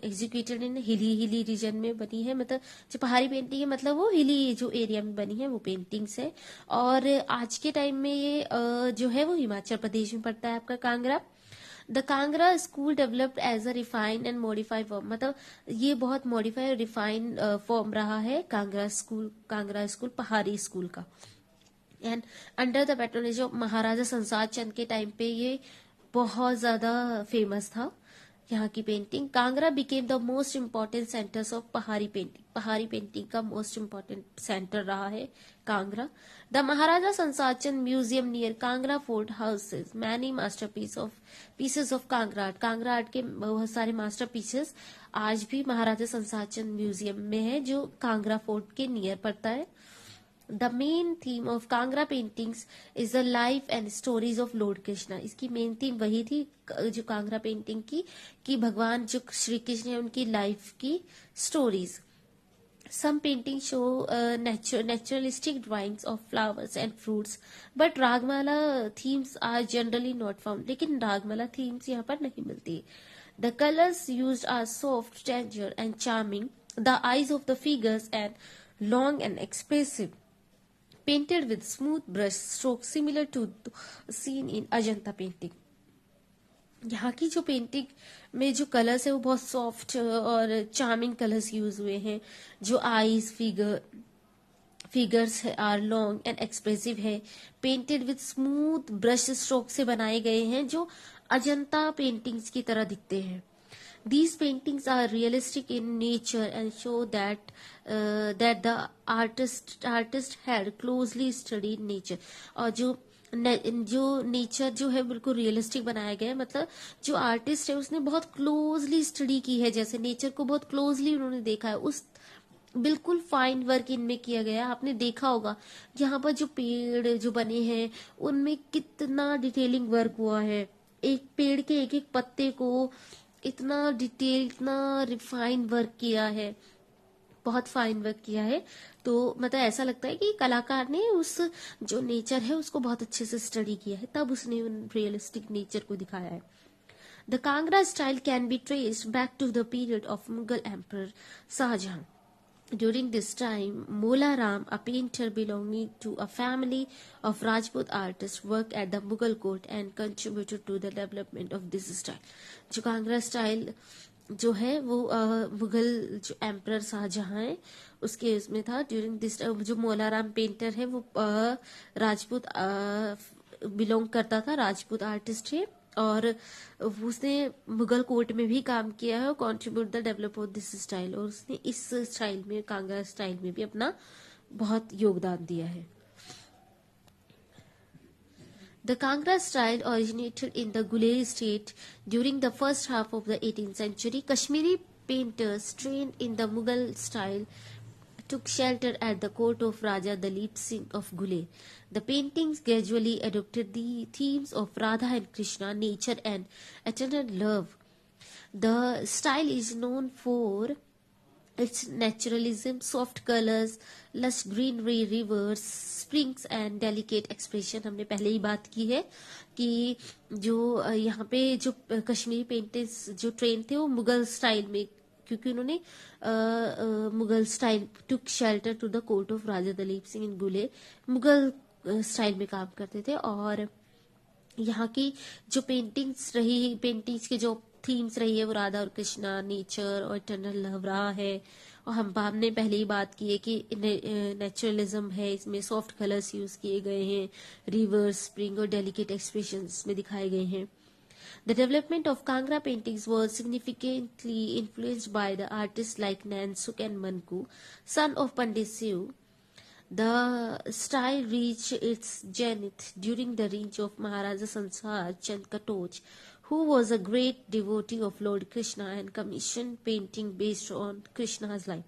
executed in hilly region में बनी है। मतलब जो पहाड़ी पेंटिंग है मतलब वो हिली जो एरिया में बनी है वो पेंटिंग्स है। और आज के टाइम में ये जो है वो हिमाचल प्रदेश में पड़ता है आपका Kangra. The Kangra school developed as a refined and modified form, मतलब ये बहुत मॉडिफाइड और रिफाइंड फॉर्म रहा है कांगड़ा स्कूल पहाड़ी स्कूल का। And under the patronage of Maharaja Sansar Chand के टाइम पे ये बहुत ज्यादा फेमस था यहाँ की painting. Kangra became the most important centers of Pahari painting का मोस्ट इम्पोर्टेंट सेंटर रहा है Kangra. The Maharaja Sansar Chand museum near Kangra fort houses many pieces of Kangra art के बहुत सारे मास्टर पीसेस आज भी महाराजा संसार चंद म्यूजियम में है, जो कांगड़ा फोर्ट के नियर पड़ता है। The main theme of Kangra paintings is the life and stories of Lord Krishna. इसकी मेन थीम वही थी जो कांगड़ा पेंटिंग की कि भगवान जो श्री कृष्ण है उनकी लाइफ की stories. Some paintings show naturalistic drawings of flowers and fruits, but Ragmala themes are generally not found. लेकिन रागमाला themes यहाँ पर नहीं मिलती। The colors used are soft, tender and charming. The eyes of the figures and long and expressive, painted with smooth brush strokes similar to seen in Ajanta painting. यहाँ की जो painting में जो कलर्स है वो बहुत सॉफ्ट और charming colours use हुए हैं। जो eyes figures are long and expressive है, painted with smooth brush stroke से बनाए गए हैं जो अजंता पेंटिंग्स की तरह दिखते हैं। These paintings are realistic in nature and show that the artist had closely studied nature. और जो नेचर जो है बिल्कुल रियलिस्टिक बनाया गया है, मतलब जो आर्टिस्ट है उसने बहुत क्लोजली स्टडी की है, जैसे नेचर को बहुत क्लोजली उन्होंने देखा है, उस बिल्कुल फाइन वर्क इनमें किया गया। आपने देखा होगा यहाँ पर जो पेड़ जो बने हैं उनमें कितना डिटेलिंग वर्क हुआ है। एक पेड़ के एक एक पत्ते को इतना डिटेल, इतना रिफाइन वर्क किया है, बहुत फाइन वर्क किया है। तो मतलब ऐसा लगता है कि कलाकार ने उस जो नेचर है उसको बहुत अच्छे से स्टडी किया है, तब उसने रियलिस्टिक नेचर को दिखाया है। The Kangra style can be traced back to the period of Mughal emperor Shah Jahan. During this time, Mola Ram, a painter belonging to a family of Rajput artists, worked at the Mughal court and contributed to the development of this style. जो Kangra style जो है वो मुगल जो emperor Shahjahan है उसके उसमें था। During this जो मोला राम पेंटर है वो राजपूत बिलोंग करता था, राजपूत आर्टिस्ट है, और उसने मुगल कोर्ट में भी काम किया है और contribute the develop of this style, और उसने इस स्टाइल में, कांगड़ा स्टाइल में भी अपना बहुत योगदान दिया है। The Kangra style originated in the Gulay state during the first half of the 18th century. Kashmiri painters trained in the Mughal style took shelter at the court of Raja Dalip Singh of Gulay. The paintings gradually adopted the themes of Radha and Krishna, nature and eternal love. The style is known for its naturalism, soft colors, lush greenery, rivers, springs and delicate expression. हमने पहले ही बात की है कि जो यहाँ पे जो कश्मीरी पेंटर्स जो ट्रेन थे वो मुगल स्टाइल में, क्योंकि उन्होंने Mughal style took shelter to the court of Raja Dalip Singh in Guler, Mughal style में काम करते थे। और यहाँ की जो पेंटिंग्स के जो थीम्स रही है वो राधा और कृष्णा, नेचर और इटर्नल लव रहा है। और हमने पहले ही बात की है कि नेचुरलिज्म है, इसमें सॉफ्ट कलर्स यूज किए गए हैं, रिवर्स, स्प्रिंग और डेलिकेट एक्सप्रेशंस में दिखाए गए हैं। The development of Kangra paintings was significantly influenced by the artists like Nansuk and Manku, son of Pandit Sew. The style reached its zenith during the reign of Maharaja Sansar Chand Katoch, who was a great devotee of Lord Krishna and commissioned painting based on Krishna's life.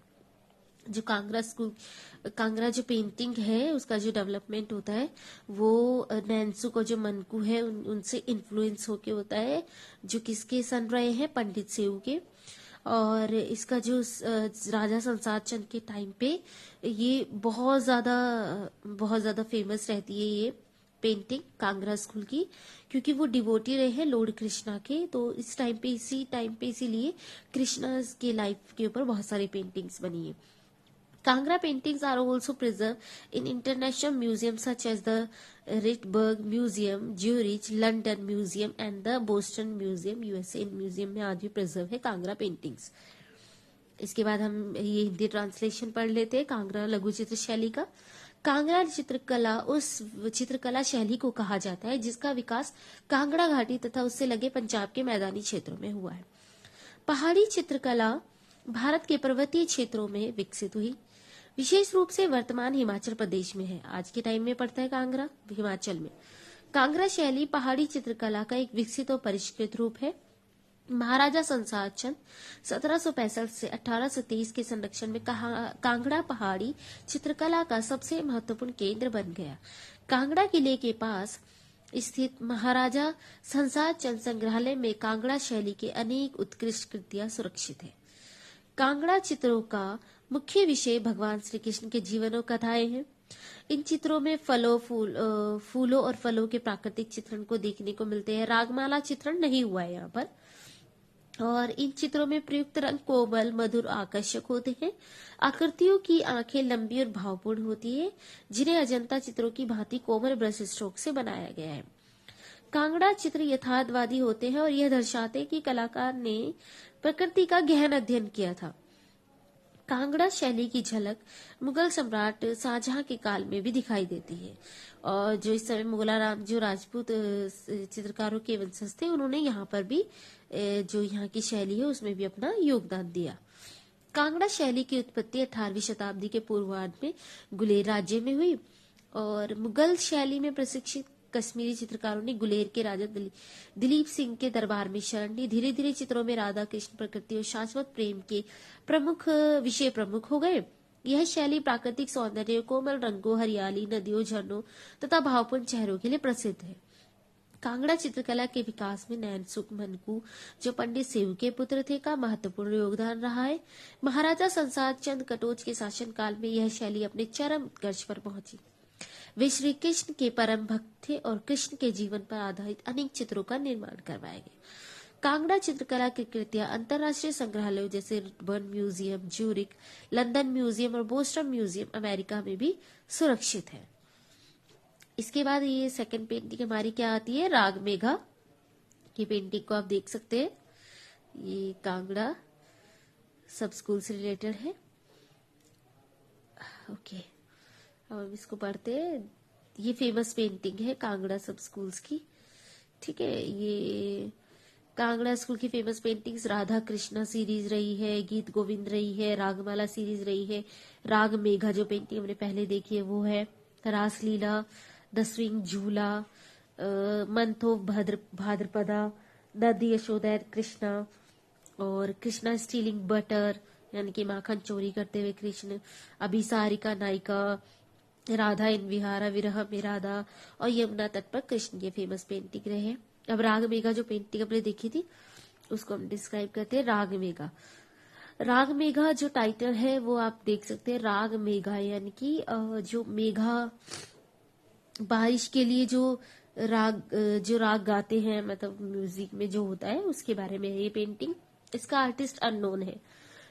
जो कांगड़ा जो painting है उसका जो development होता है वो नैन्सुक और जो मनकू है उनसे इन्फ्लुएंस होके होता है, जो किसके सन रहे हैं, पंडित सेऊ के। और इसका जो राजा संसार चंद के टाइम पे ये बहुत ज्यादा फेमस रहती है ये पेंटिंग कांगड़ा स्कूल की, क्योंकि वो डिवोटी रहे हैं लॉर्ड कृष्णा के। तो इसी टाइम पे इसीलिए कृष्णा के लाइफ के ऊपर बहुत सारी पेंटिंग्स बनी है। Kangra paintings are also preserved in international museums such as the Ritberg Museum, Zurich, London Museum and the Boston Museum, USA। In museum में आज भी प्रिजर्व है कांगड़ा पेंटिंग्स। इसके बाद हम ये हिंदी ट्रांसलेशन पढ़ लेते हैं कांगड़ा लघु चित्र शैली का। कांगड़ा चित्रकला उस चित्रकला शैली को कहा जाता है जिसका विकास कांगड़ा घाटी तथा उससे लगे पंजाब के मैदानी क्षेत्रों में हुआ है। पहाड़ी चित्रकला भारत के पर्वतीय क्षेत्रों में विकसित हुई, विशेष रूप से वर्तमान हिमाचल प्रदेश में है। आज के टाइम में पड़ता है कांगड़ा हिमाचल में। कांगड़ा शैली पहाड़ी चित्रकला का एक विकसित और परिष्कृत रूप है। महाराजा संसार चंद 1765 से 1823 के संरक्षण में कांगड़ा पहाड़ी चित्रकला का सबसे महत्वपूर्ण केंद्र बन गया। कांगड़ा किले के पास स्थित महाराजा संसार चंद संग्रहालय में कांगड़ा शैली के अनेक उत्कृष्ट कृतियां सुरक्षित है। कांगड़ा चित्रों का मुख्य विषय भगवान श्री कृष्ण के जीवन और कथाएं हैं। इन चित्रों में फूलों और फलों के प्राकृतिक चित्रण को देखने को मिलते हैं। रागमाला चित्रण नहीं हुआ है यहाँ पर। और इन चित्रों में प्रयुक्त रंग कोमल, मधुर, आकर्षक होते हैं। आकृतियों की आंखें लंबी और भावपूर्ण होती है, जिन्हें अजंता चित्रों की भांति कोमल ब्रश स्ट्रोक से बनाया गया है। कांगड़ा चित्र यथार्थवादी होते हैं और यह दर्शाते हैं कि कलाकार ने प्रकृति का गहन अध्ययन किया था। कांगड़ा शैली की झलक मुगल सम्राट शाहजहां के काल में भी दिखाई देती है। और जो इस समय मुगलाराम जो राजपूत चित्रकारों के वंशज थे, उन्होंने यहाँ पर भी जो यहाँ की शैली है उसमें भी अपना योगदान दिया। कांगड़ा शैली की उत्पत्ति 18वीं शताब्दी के पूर्वार्ध में गुलेर राज्य में हुई और मुगल शैली में प्रशिक्षित कश्मीरी चित्रकारों ने गुलेर के राजा दिलीप सिंह के दरबार में शरण ली। धीरे धीरे चित्रों में राधा कृष्ण, प्रकृति और शाश्वत प्रेम के प्रमुख हो गए। यह शैली प्राकृतिक सौंदर्य, कोमल रंगों, हरियाली, नदियों, झरनों तथा भावपूर्ण चेहरों के लिए प्रसिद्ध है। कांगड़ा चित्रकला के विकास में नैनसुख मनकू, जो पंडित सेऊ के पुत्र थे, का महत्वपूर्ण योगदान रहा है। महाराजा संसार चंद कटोच के शासनकाल में यह शैली अपने चरम उत्कर्ष पर पहुंची। वे श्री कृष्ण के परम भक्त थे और कृष्ण के जीवन पर आधारित अनेक चित्रों का निर्माण करवाया गया। कांगड़ा चित्रकला की कृतियां अंतर्राष्ट्रीय संग्रहालयों जैसे burn museum, Zurich, London museum और बोस्टन म्यूजियम अमेरिका में भी सुरक्षित है। इसके बाद ये सेकंड पेंटिंग हमारी क्या आती है, राग मेघा की पेंटिंग को आप देख सकते हैं। ये कांगड़ा सब स्कूल से रिलेटेड है। ओके, अब हम इसको पढ़ते हैं। ये फेमस पेंटिंग है कांगड़ा सब स्कूल्स की, ठीक है। ये कांगड़ा स्कूल की famous paintings Radha Krishna series रही है, गीत गोविंद रही है, रागमाला सीरीज रही है, राग मेघा जो पेंटिंग हमने पहले देखी है वो है, रासलीला, द स्विंग झूला, मंथो भाद्रपदा, नदी यशोदा कृष्णा, और कृष्णा स्टीलिंग बटर यानी कि माखन चोरी करते हुए कृष्ण, अभिसारिका नायिका, राधा इन विहारा विरह में राधा, और यमुना तट पर कृष्ण, ये फेमस पेंटिंग रहे। अब राग मेघा जो पेंटिंग हमने देखी थी उसको हम डिस्क्राइब करते हैं। राग मेघा, राग मेघा जो टाइटल है वो आप देख सकते हैं। राग मेघा यानी कि जो मेघा बारिश के लिए जो राग गाते हैं, मतलब म्यूजिक में जो होता है उसके बारे में है ये पेंटिंग। इसका आर्टिस्ट अननोन है।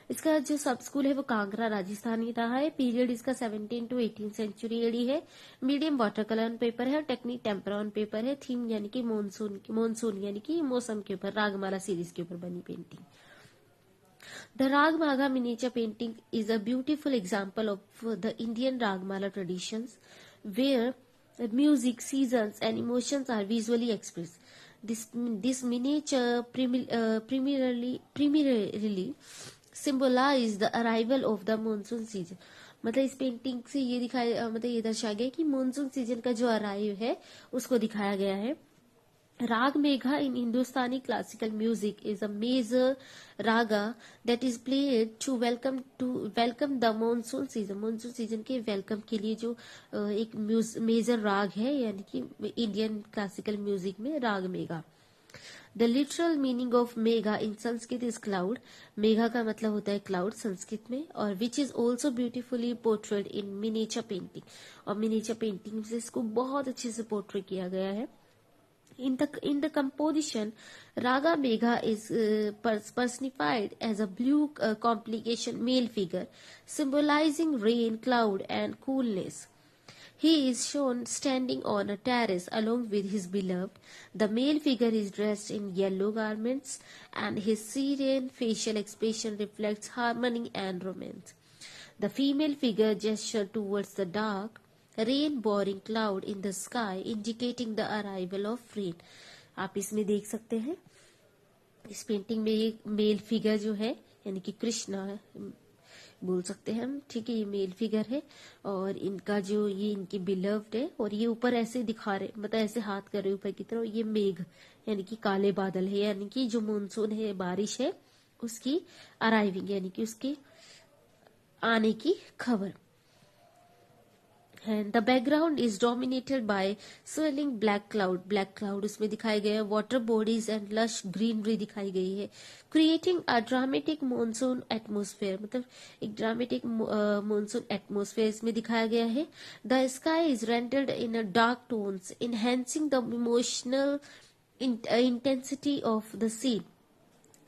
इसका जो सब स्कूल है वो कांगड़ा राजस्थान ही रहा है। पीरियड इसका 17 to 18 सेंचुरी एडी है। मीडियम वाटर कलर पेपर है और टेक्निक टेम्पर ऑन पेपर है। थीम यानी कि मानसून यानी कि मौसम के ऊपर, रागमाला सीरीज के ऊपर बनी painting. The Ragmaga miniature painting is a beautiful example of the Indian Ragmala traditions, where music, seasons, and emotions are visually expressed. This miniature primarily symbolize the arrival of the monsoon season. मतलब इस painting से ये दिखाया, मतलब ये दर्शाया गया कि मानसून सीजन का जो अराइव है उसको दिखाया गया है। Rag Megha in Hindustani classical music is a major raga that is played to welcome the monsoon season. Monsoon season के welcome के लिए जो एक मेजर राग है, यानी कि इंडियन क्लासिकल म्यूजिक में राग Megha. The literal meaning of megha in Sanskrit is cloud. Megha का मतलब होता है क्लाउड संस्कृत में, और which is also beautifully portrayed in miniature painting. और miniature painting से इसको बहुत अच्छे से पोर्ट्रे किया गया है। In the composition, Raga Megha is personified as a blue complication male figure, symbolizing rain, cloud, and coolness. He is shown standing on a terrace along with his beloved. The male figure is dressed in yellow garments, and his serene facial expression reflects harmony and romance. The female figure gestures towards the dark, rain boring cloud in the sky indicating the arrival of rain. आप इसमें देख सकते हैं इस painting में ये male figure जो है यानी कि कृष्णा बोल सकते हैं हम, ठीक है। ये मेल फिगर है और इनका जो ये इनकी बिलव्ड है, और ये ऊपर ऐसे दिखा रहे, मतलब ऐसे हाथ कर रहे ऊपर की तरफ। ये मेघ यानी कि काले बादल है, यानी कि जो मानसून है, बारिश है, उसकी अराइविंग यानी कि उसके आने की खबर। And the background is dominated by swirling black cloud उसमें दिखाए गए हैं। water bodies and lush greenery दिखाई गई है, creating a dramatic monsoon atmosphere, मतलब एक dramatic monsoon atmosphere इसमें दिखाया गया है। The sky is rendered in a dark tones, enhancing the emotional intensity of the scene.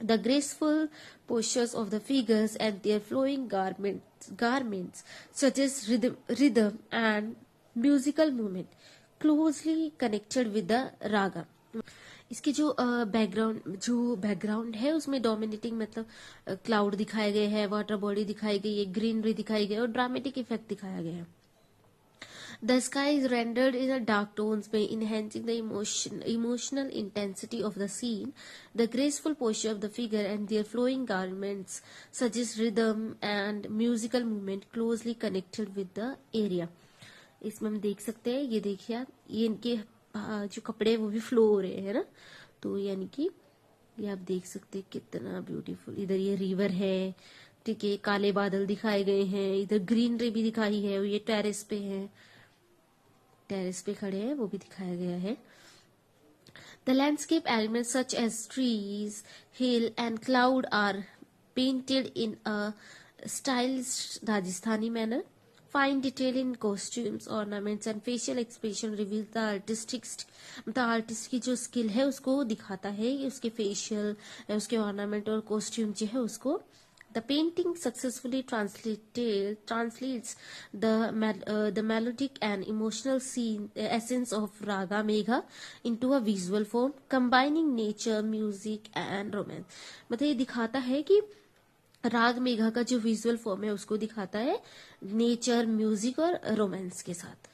The graceful postures of the figures and their flowing garments suggest rhythm and musical movement closely connected with the raga. इसकी जो background है उसमें dominating मतलब cloud दिखाए गए हैं, water body दिखाई गई है, ग्रीनरी दिखाई गई है और ड्रामेटिक इफेक्ट दिखाया गया है। The sky is rendered in a dark tones by enhancing the emotional intensity of the scene. The graceful posture of the figure and their flowing garments suggest rhythm and musical movement closely connected with the area. इसमें हम देख सकते हैं, ये देखिए आप, ये इनके जो कपड़े वो भी फ्लो हो रहे हैं ना, तो यानी कि ये आप देख सकते हैं कितना ब्यूटीफुल। इधर ये रिवर है, ठीक है, काले बादल दिखाए गए हैं, इधर ग्रीनरी भी दिखाई है, ये टेरेस पे है, टेरेस पे खड़े हैं वो भी दिखाया गया है। The landscape elements such as trees, hill and cloud are painted in a stylish Rajasthani manner. Fine detail in costumes, ornaments and facial expression reveal the मतलब आर्टिस्ट की जो स्किल है उसको दिखाता है, उसके फेशियल, उसके ऑर्नामेंट और कॉस्ट्यूम जो है उसको. The painting successfully translates the melodic and emotional essence of Raga Megha into a visual form, combining nature, music and romance. मतलब ये दिखाता है कि राग मेघा का जो विजुअल फॉर्म है उसको दिखाता है नेचर, म्यूजिक और रोमांस के साथ.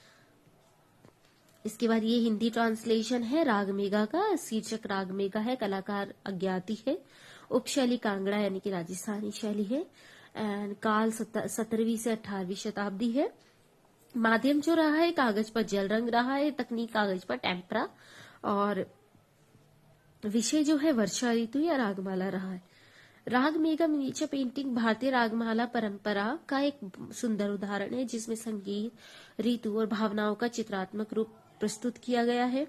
इसके बाद ये हिंदी ट्रांसलेशन है राग मेघा का. शीर्षक राग मेघा है, कलाकार अज्ञाति है, उपशैली कांगड़ा यानी कि राजस्थानी शैली है, एंड काल 17वीं से 18वीं शताब्दी है. माध्यम जो रहा है कागज पर जल रंग रहा है, तकनीक कागज पर टेम्परा, और विषय जो है वर्षा ऋतु या रागमाला रहा है. राग मेघा मिनिएचर पेंटिंग भारतीय रागमाला परंपरा का एक सुंदर उदाहरण है जिसमें संगीत, ऋतु और भावनाओं का चित्रात्मक रूप प्रस्तुत किया गया है.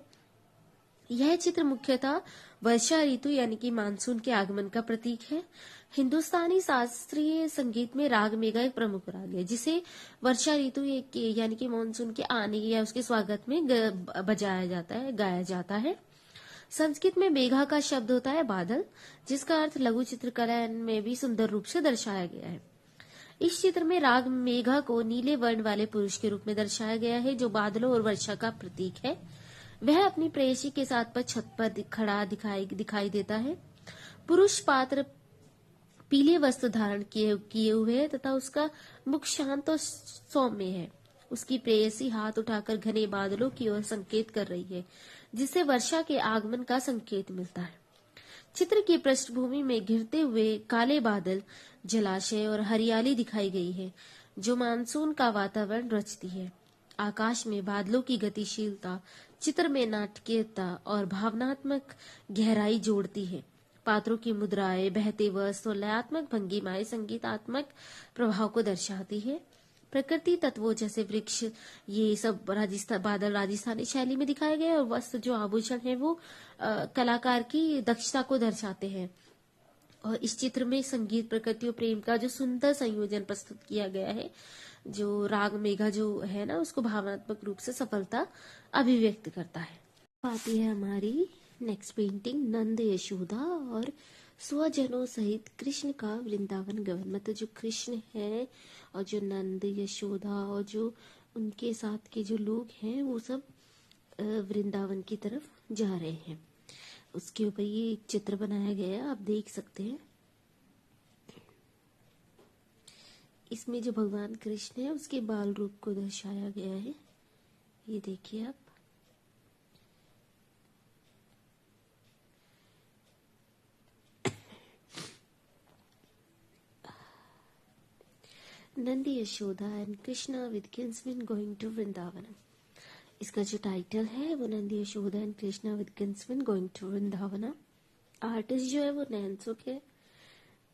यह चित्र मुख्यतः वर्षा ऋतु यानी कि मानसून के आगमन का प्रतीक है. हिंदुस्तानी शास्त्रीय संगीत में राग मेघा एक प्रमुख राग है जिसे वर्षा ऋतु यानी कि मानसून के आने या उसके स्वागत में बजाया जाता है, गाया जाता है. संस्कृत में मेघा का शब्द होता है बादल, जिसका अर्थ लघु चित्रकला में भी सुंदर रूप से दर्शाया गया है. इस चित्र में राग मेघा को नीले वर्ण वाले पुरुष के रूप में दर्शाया गया है जो बादलों और वर्षा का प्रतीक है. वह अपनी प्रेयसी के साथ पर छत पर खड़ा दिखाई देता है. पुरुष पात्र पीले वस्त्र धारण किए हुए है तथा उसका मुख शांत और सौम्य है. उसकी प्रेयसी हाथ उठाकर घने बादलों की ओर संकेत कर रही है जिससे वर्षा के आगमन का संकेत मिलता है. चित्र की पृष्ठभूमि में घिरते हुए काले बादल, जलाशय और हरियाली दिखाई गई है जो मानसून का वातावरण रचती है. आकाश में बादलों की गतिशीलता चित्र में नाटकीयता और भावनात्मक गहराई जोड़ती है. पात्रों की मुद्राएं, बहते वस्त्र और लयात्मक भंगिमाएं संगीतात्मक प्रभाव को दर्शाती है. प्रकृति तत्वों जैसे वृक्ष, ये सब बादल राजस्थानी शैली में दिखाए गए और वस्त्र जो आभूषण है वो कलाकार की दक्षता को दर्शाते हैं. और इस चित्र में संगीत, प्रकृति और प्रेम का जो सुंदर संयोजन प्रस्तुत किया गया है, जो राग मेघा जो है ना उसको भावनात्मक रूप से सफलता अभिव्यक्त करता है. आती है हमारी नेक्स्ट पेंटिंग नंद यशोदा और स्वजनों सहित कृष्ण का वृंदावन गमन. मतलब जो कृष्ण है और जो नंद, यशोदा और जो उनके साथ के जो लोग हैं वो सब वृंदावन की तरफ जा रहे हैं. उसके ऊपर ये एक चित्र बनाया गया है, आप देख सकते हैं. इसमें जो भगवान कृष्ण है उसके बाल रूप को दर्शाया गया है. ये देखिए आप. Nandi Yashoda and Krishna with kinsman going to Vrindavan. इसका जो टाइटल है वो Nandi Yashoda and Krishna with kinsman going to Vrindavan. Artist जो है वो नैनसुख है.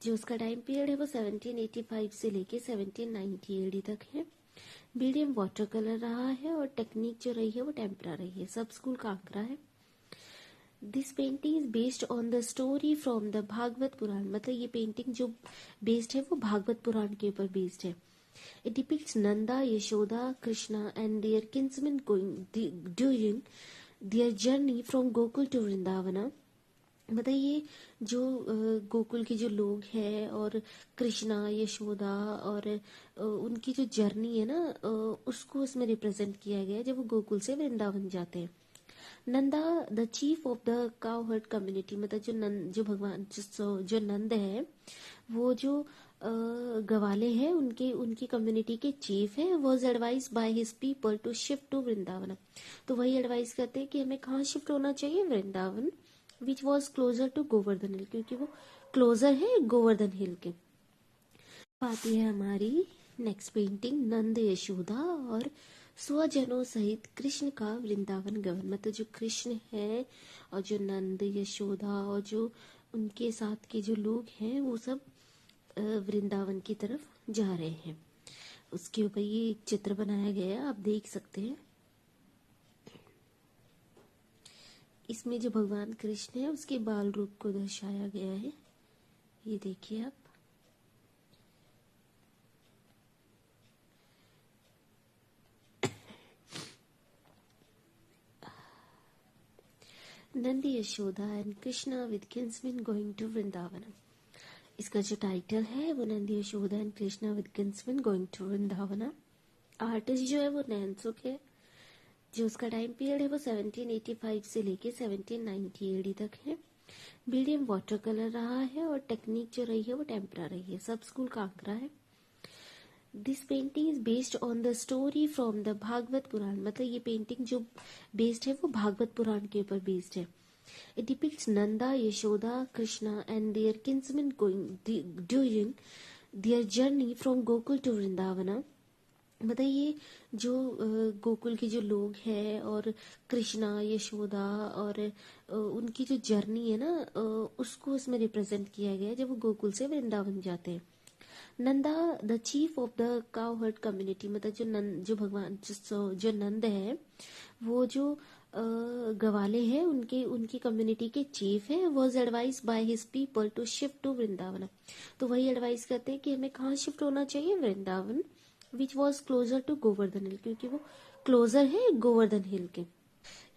जो उसका टाइम पीरियड है वो 1785 से लेके 1790 एडी तक है. मीडियम वाटर कलर रहा है और टेक्निक जो रही है वो टेम्परा रही है. सब स्कूल का आंकड़ा है. This painting is based on the story from the Bhagavat Purana. मतलब ये पेंटिंग जो बेस्ड है वो भागवत पुराण के ऊपर बेस्ड है. It depicts Nanda, Yashoda, Krishna and their kinsman going during their journey from Gokul to Vrindavan. मतलब ये जो गोकुल के जो लोग हैं और कृष्णा, यशोदा और उनकी जो जर्नी है ना उसको उसमें रिप्रेजेंट किया गया है जब वो गोकुल से वृंदावन जाते हैं. Nanda the chief of the cowherd community. मतलब जो भगवान जो नंद है वो जो गवाले हैं उनकी कम्युनिटी के चीफ है. Was advise by his people to shift to Vrindavan. तो वही एडवाइस करते हैं कि हमें कहाँ शिफ्ट होना चाहिए, Vrindavan, which was closer to Govardhan hill, क्योंकि वो क्लोजर है गोवर्धन हिल के. आती है हमारी नेक्स्ट पेंटिंग नंद यशोदा और स्वजनों सहित कृष्ण का वृंदावन गमन. मतलब जो कृष्ण है और जो नंद, यशोदा और जो उनके साथ के जो लोग हैं वो सब वृंदावन की तरफ जा रहे हैं. उसके ऊपर ये एक चित्र बनाया गया है, आप देख सकते हैं. इसमें जो भगवान कृष्ण है उसके बाल रूप को दर्शाया गया है, ये देखिए आप। Nandi Yashoda and Krishna with kinsmen going to Vrindavan. इसका जो टाइटल है वो Nandi Yashoda and Krishna with kinsmen going to Vrindavan. Artist जो है वो नैनसुख है। जो उसका टाइम पीरियड है वो 1785 से लेके 1790 एडी तक है। मीडियम वाटर कलर रहा है और टेक्निक जो रही है वो टेम्परा रही है। सब स्कूल का आंकड़ा है। This painting is based on the story from the Bhagavat Purana. मतलब ये पेंटिंग जो बेस्ड है वो भागवत पुराण के ऊपर बेस्ड है। It depicts Nanda, Yashoda, Krishna and their kinsmen going during their journey from Gokul to Vrindavan. मतलब ये जो गोकुल के जो लोग हैं और कृष्णा, यशोदा और उनकी जो जर्नी है ना, उसको उसमें रिप्रेजेंट किया गया है जब वो गोकुल से वृंदावन जाते हैं। Nanda the chief of the cow heard community. मतलब जो भगवान जो नंद है वो जो गवाले हैं उनकी कम्युनिटी के चीफ है। Was advise by his people to shift to Vrindavan. तो वही एडवाइस करते हैं कि हमें कहाँ शिफ्ट होना चाहिए, Vrindavan, which was closer to Govardhan hill, क्योंकि वो क्लोजर है गोवर्धन हिल के।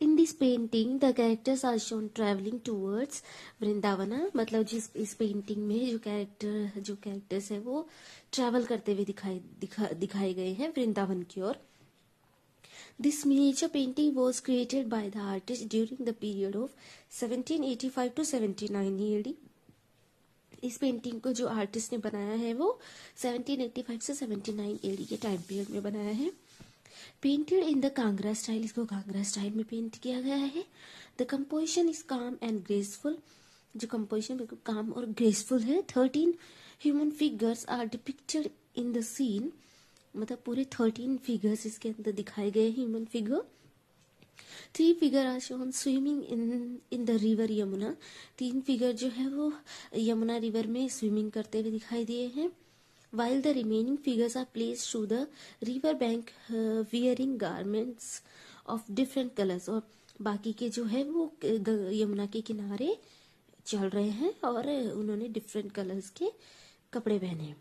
In this painting the characters are shown travelling towards Vrindavana. मतलब इस पेंटिंग में जो कैरेक्टर्स है वो ट्रेवल करते हुए दिखाए गए हैं वृंदावन की ओर। This miniature painting was created by the artist during the period of 1785 to 1790 AD. इस पेंटिंग को जो आर्टिस्ट ने बनाया है वो 1785 से 79 एडी के टाइम पीरियड में बनाया है। Painted in the Kangra style. इसको कांगड़ा स्टाइल में पेंट किया गया है। The composition is calm and graceful. जो कंपोजिशन बिल्कुल काम और ग्रेसफुल है। 13 human figures are depicted in the scene. मतलब पूरे 13 फिगर्स इसके अंदर दिखाए गए human figure. 3 figure are shown swimming in the river Yamuna. 3 figure जो है वो यमुना रिवर में स्विमिंग करते हुए दिखाई दिए हैं। While the remaining figures are placed through the river bank wearing garments of different colors। और बाकी के जो है वो यमुना के किनारे चल रहे हैं और उन्होंने डिफरेंट कलर्स के कपड़े पहने हैं।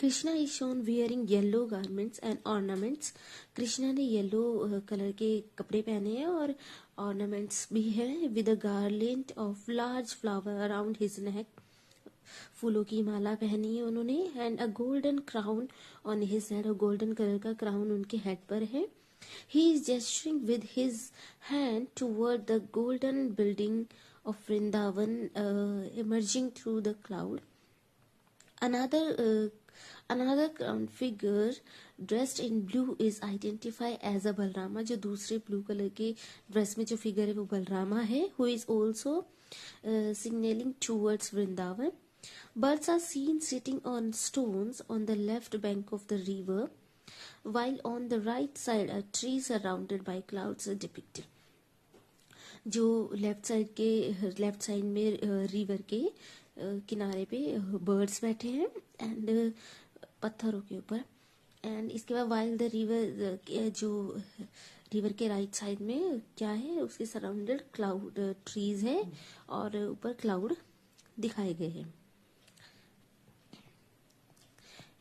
Krishna is shown wearing yellow garments and ornaments. Krishna ने येलो कलर के कपड़े पहने हैं और ऑर्नामेंट्स भी हैं। With a garland of large flower around his neck. फूलों की माला पहनी है उन्होंने। And a golden crown on his head. और गोल्डन कलर का क्राउन उनके हेड पर है। He is gesturing with his hand toward the golden building of Vrindavan emerging through the cloud. Another crown figure dressed in blue is identified as a Balrama। जो दूसरे blue colour के dress में जो figure है वो बलरामा है। who is also signaling towards Vrindavan। Birds are seen sitting on stones on the left bank of the river, while on the right side are trees surrounded by clouds are depicted। जो left side में river के किनारे पे birds बैठे हैं and पत्थरों के ऊपर। एंड इसके बाद वाइल द रिवर, जो रिवर के राइट साइड में क्या है, उसके सराउंडेड क्लाउड ट्रीज है और ऊपर क्लाउड दिखाए गए हैं।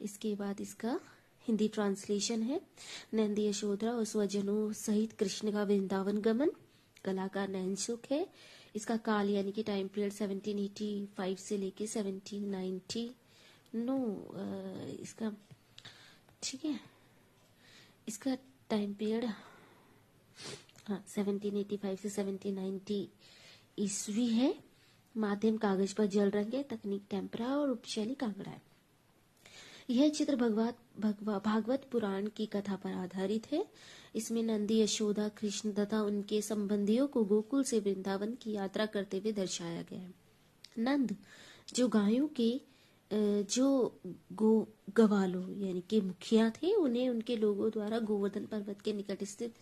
इसके बाद इसका हिंदी ट्रांसलेशन है। नंदी यशोदा और स्वजनों सहित कृष्ण का वृंदावन गमन। कलाकार नैनसुख है। इसका काल यानी कि टाइम पीरियड 1785 से लेके 1790 इसका ठीक है, इसका टाइम पीरियड 1785 से 1790 ईस्वी है। माध्यम कागज पर जल रंग है। तकनीक टेम्परा और उपशैली कांगड़ा है। यह चित्र भागवत पुराण की कथा पर आधारित है। इसमें नंदी, यशोदा, कृष्ण तथा उनके संबंधियों को गोकुल से वृंदावन की यात्रा करते हुए दर्शाया गया है। नंद जो गायों के गवालों यानी कि मुखिया थे, उन्हें उनके लोगों द्वारा गोवर्धन पर्वत के निकट स्थित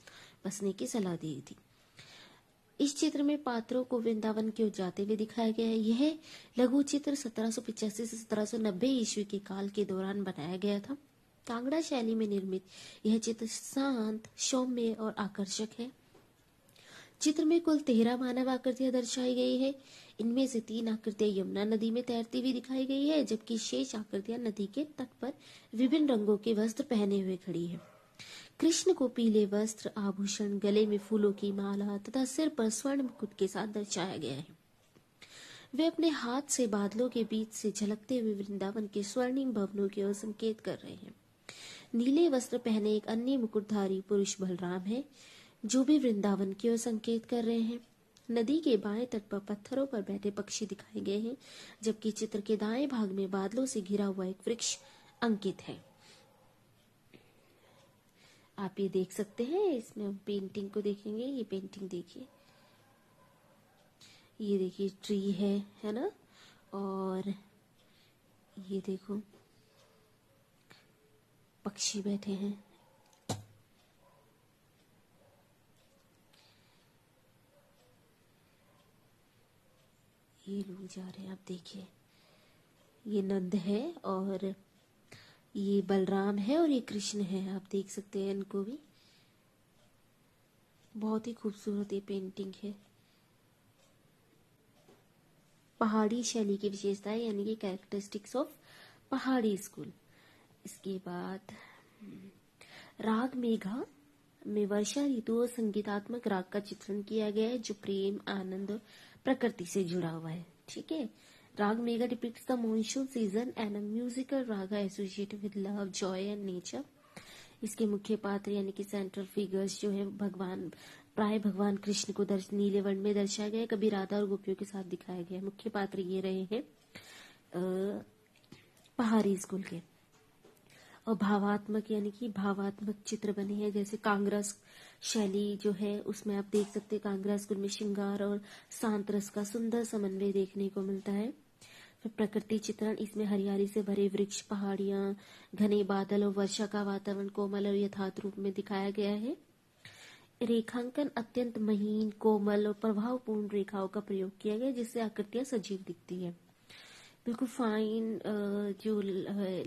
बसने की सलाह दी थी। इस चित्र में पात्रों को वृंदावन की ओर जाते हुए दिखाया गया है। यह लघु चित्र 1785 से 1790 ईस्वी के काल के दौरान बनाया गया था। कांगड़ा शैली में निर्मित यह चित्र शांत, सौम्य और आकर्षक है। चित्र में कुल 13 मानव आकृतियां दर्शाई गई है। इनमें से 3 आकृतियां यमुना नदी में तैरती हुई दिखाई गई है, जबकि शेष आकृतियां नदी के तट पर विभिन्न रंगों के वस्त्र पहने हुए खड़ी है। कृष्ण को पीले वस्त्र, आभूषण, गले में फूलों की माला तथा सिर पर स्वर्ण मुकुट के साथ दर्शाया गया है। वे अपने हाथ से बादलों के बीच से झलकते हुए वृंदावन के स्वर्णिम भवनों की ओर संकेत कर रहे हैं। नीले वस्त्र पहने एक अन्य मुकुटधारी पुरुष बलराम है, जो भी वृंदावन की ओर संकेत कर रहे हैं। नदी के बाएं तट पर पत्थरों पर बैठे पक्षी दिखाए गए हैं, जबकि चित्र के दाएं भाग में बादलों से घिरा हुआ एक वृक्ष अंकित है। आप ये देख सकते हैं, इसमें हम पेंटिंग को देखेंगे। ये पेंटिंग देखिए, ये देखिए ट्री है ना, और ये देखो पक्षी बैठे हैं। ये लोग जा रहे हैं, आप देखिए, ये नंद है और ये बलराम है और ये कृष्ण है। आप देख सकते हैं इनको भी। बहुत ही खूबसूरत ये पेंटिंग है। पहाड़ी शैली की विशेषताएं यानी कि कैरेक्टरिस्टिक्स ऑफ पहाड़ी स्कूल। इसके बाद राग मेघा में वर्षा ऋतु और संगीतात्मक राग का चित्रण किया गया है, जो प्रेम, आनंद और प्रकृति से जुड़ा हुआ है। ठीक है। Raga Megha depicts the monsoon season and a musical raga associated with love, joy and nature. इसके मुख्य पात्र यानी कि सेंट्रल फिगर्स जो है प्राय भगवान कृष्ण को नीले वर्ण में दर्शाया गया है, कभी राधा और गोपियों के साथ दिखाया गया है। मुख्य पात्र ये रहे हैं पहाड़ी स्कूल के। और भावात्मक यानी कि भावात्मक चित्र बने हैं, जैसे कांगड़ा शैली जो है उसमें आप देख सकते हैं कांगड़ा स्कूल में श्रृंगार और शांत रस का सुंदर समन्वय देखने को मिलता है। फिर प्रकृति चित्रण, इसमें हरियाली से भरे वृक्ष, पहाड़ियां, घने बादल और वर्षा का वातावरण कोमल और यथार्थ रूप में दिखाया गया है। रेखांकन अत्यंत महीन, कोमल और प्रभावपूर्ण रेखाओं का प्रयोग किया गया, जिससे आकृतियां सजीव दिखती है। बिल्कुल फाइन जो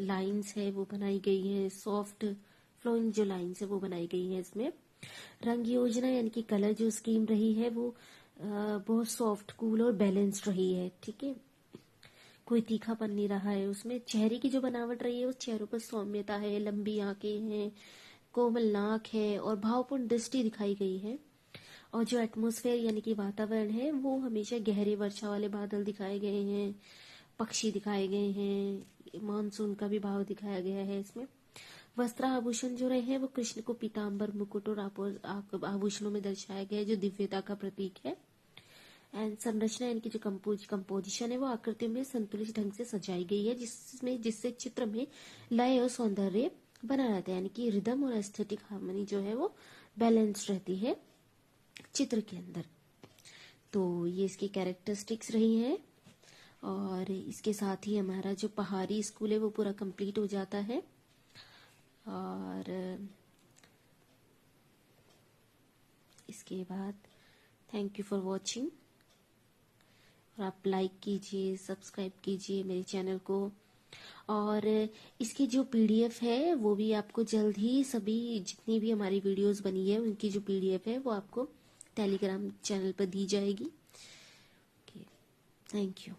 लाइंस है वो बनाई गई है, सॉफ्ट फ्लोइंग जो लाइंस है वो बनाई गई है। इसमें रंग योजना यानी कि कलर जो स्कीम रही है वो बहुत सॉफ्ट, कूल और बैलेंस्ड रही है। ठीक है, कोई तीखापन नहीं रहा है उसमें। चेहरे की जो बनावट रही है उस चेहरों पर सौम्यता है, लंबी आंखें हैं, कोमल नाक है और भावपूर्ण दृष्टि दिखाई गई है। और जो एटमॉस्फेयर यानी कि वातावरण है वो हमेशा गहरे वर्षा वाले बादल दिखाए गए हैं, पक्षी दिखाए गए हैं, मानसून का भी भाव दिखाया गया है इसमें। वस्त्र आभूषण जो रहे हैं वो कृष्ण को पीताम्बर, मुकुट और आभूषणों में दर्शाया गया है, जो दिव्यता का प्रतीक है। एंड संरचना यानी कि जो कंपोजिशन है वो आकृति में संतुलित ढंग से सजाई गई है, जिससे चित्र में लय और सौंदर्य बना रहता है, यानी कि रिदम और एस्थेटिक हार्मनी जो है वो बैलेंस रहती है चित्र के अंदर। तो ये इसकी कैरेक्टरिस्टिक्स रही हैं, और इसके साथ ही हमारा जो पहाड़ी स्कूल है वो पूरा कंप्लीट हो जाता है। और इसके बाद थैंक यू फॉर वॉचिंग, और आप लाइक कीजिए, सब्सक्राइब कीजिए मेरे चैनल को। और इसकी जो पीडीएफ है वो भी आपको जल्द ही, सभी जितनी भी हमारी वीडियोस बनी है उनकी जो पीडीएफ है वो आपको टेलीग्राम चैनल पर दी जाएगी। Thank you.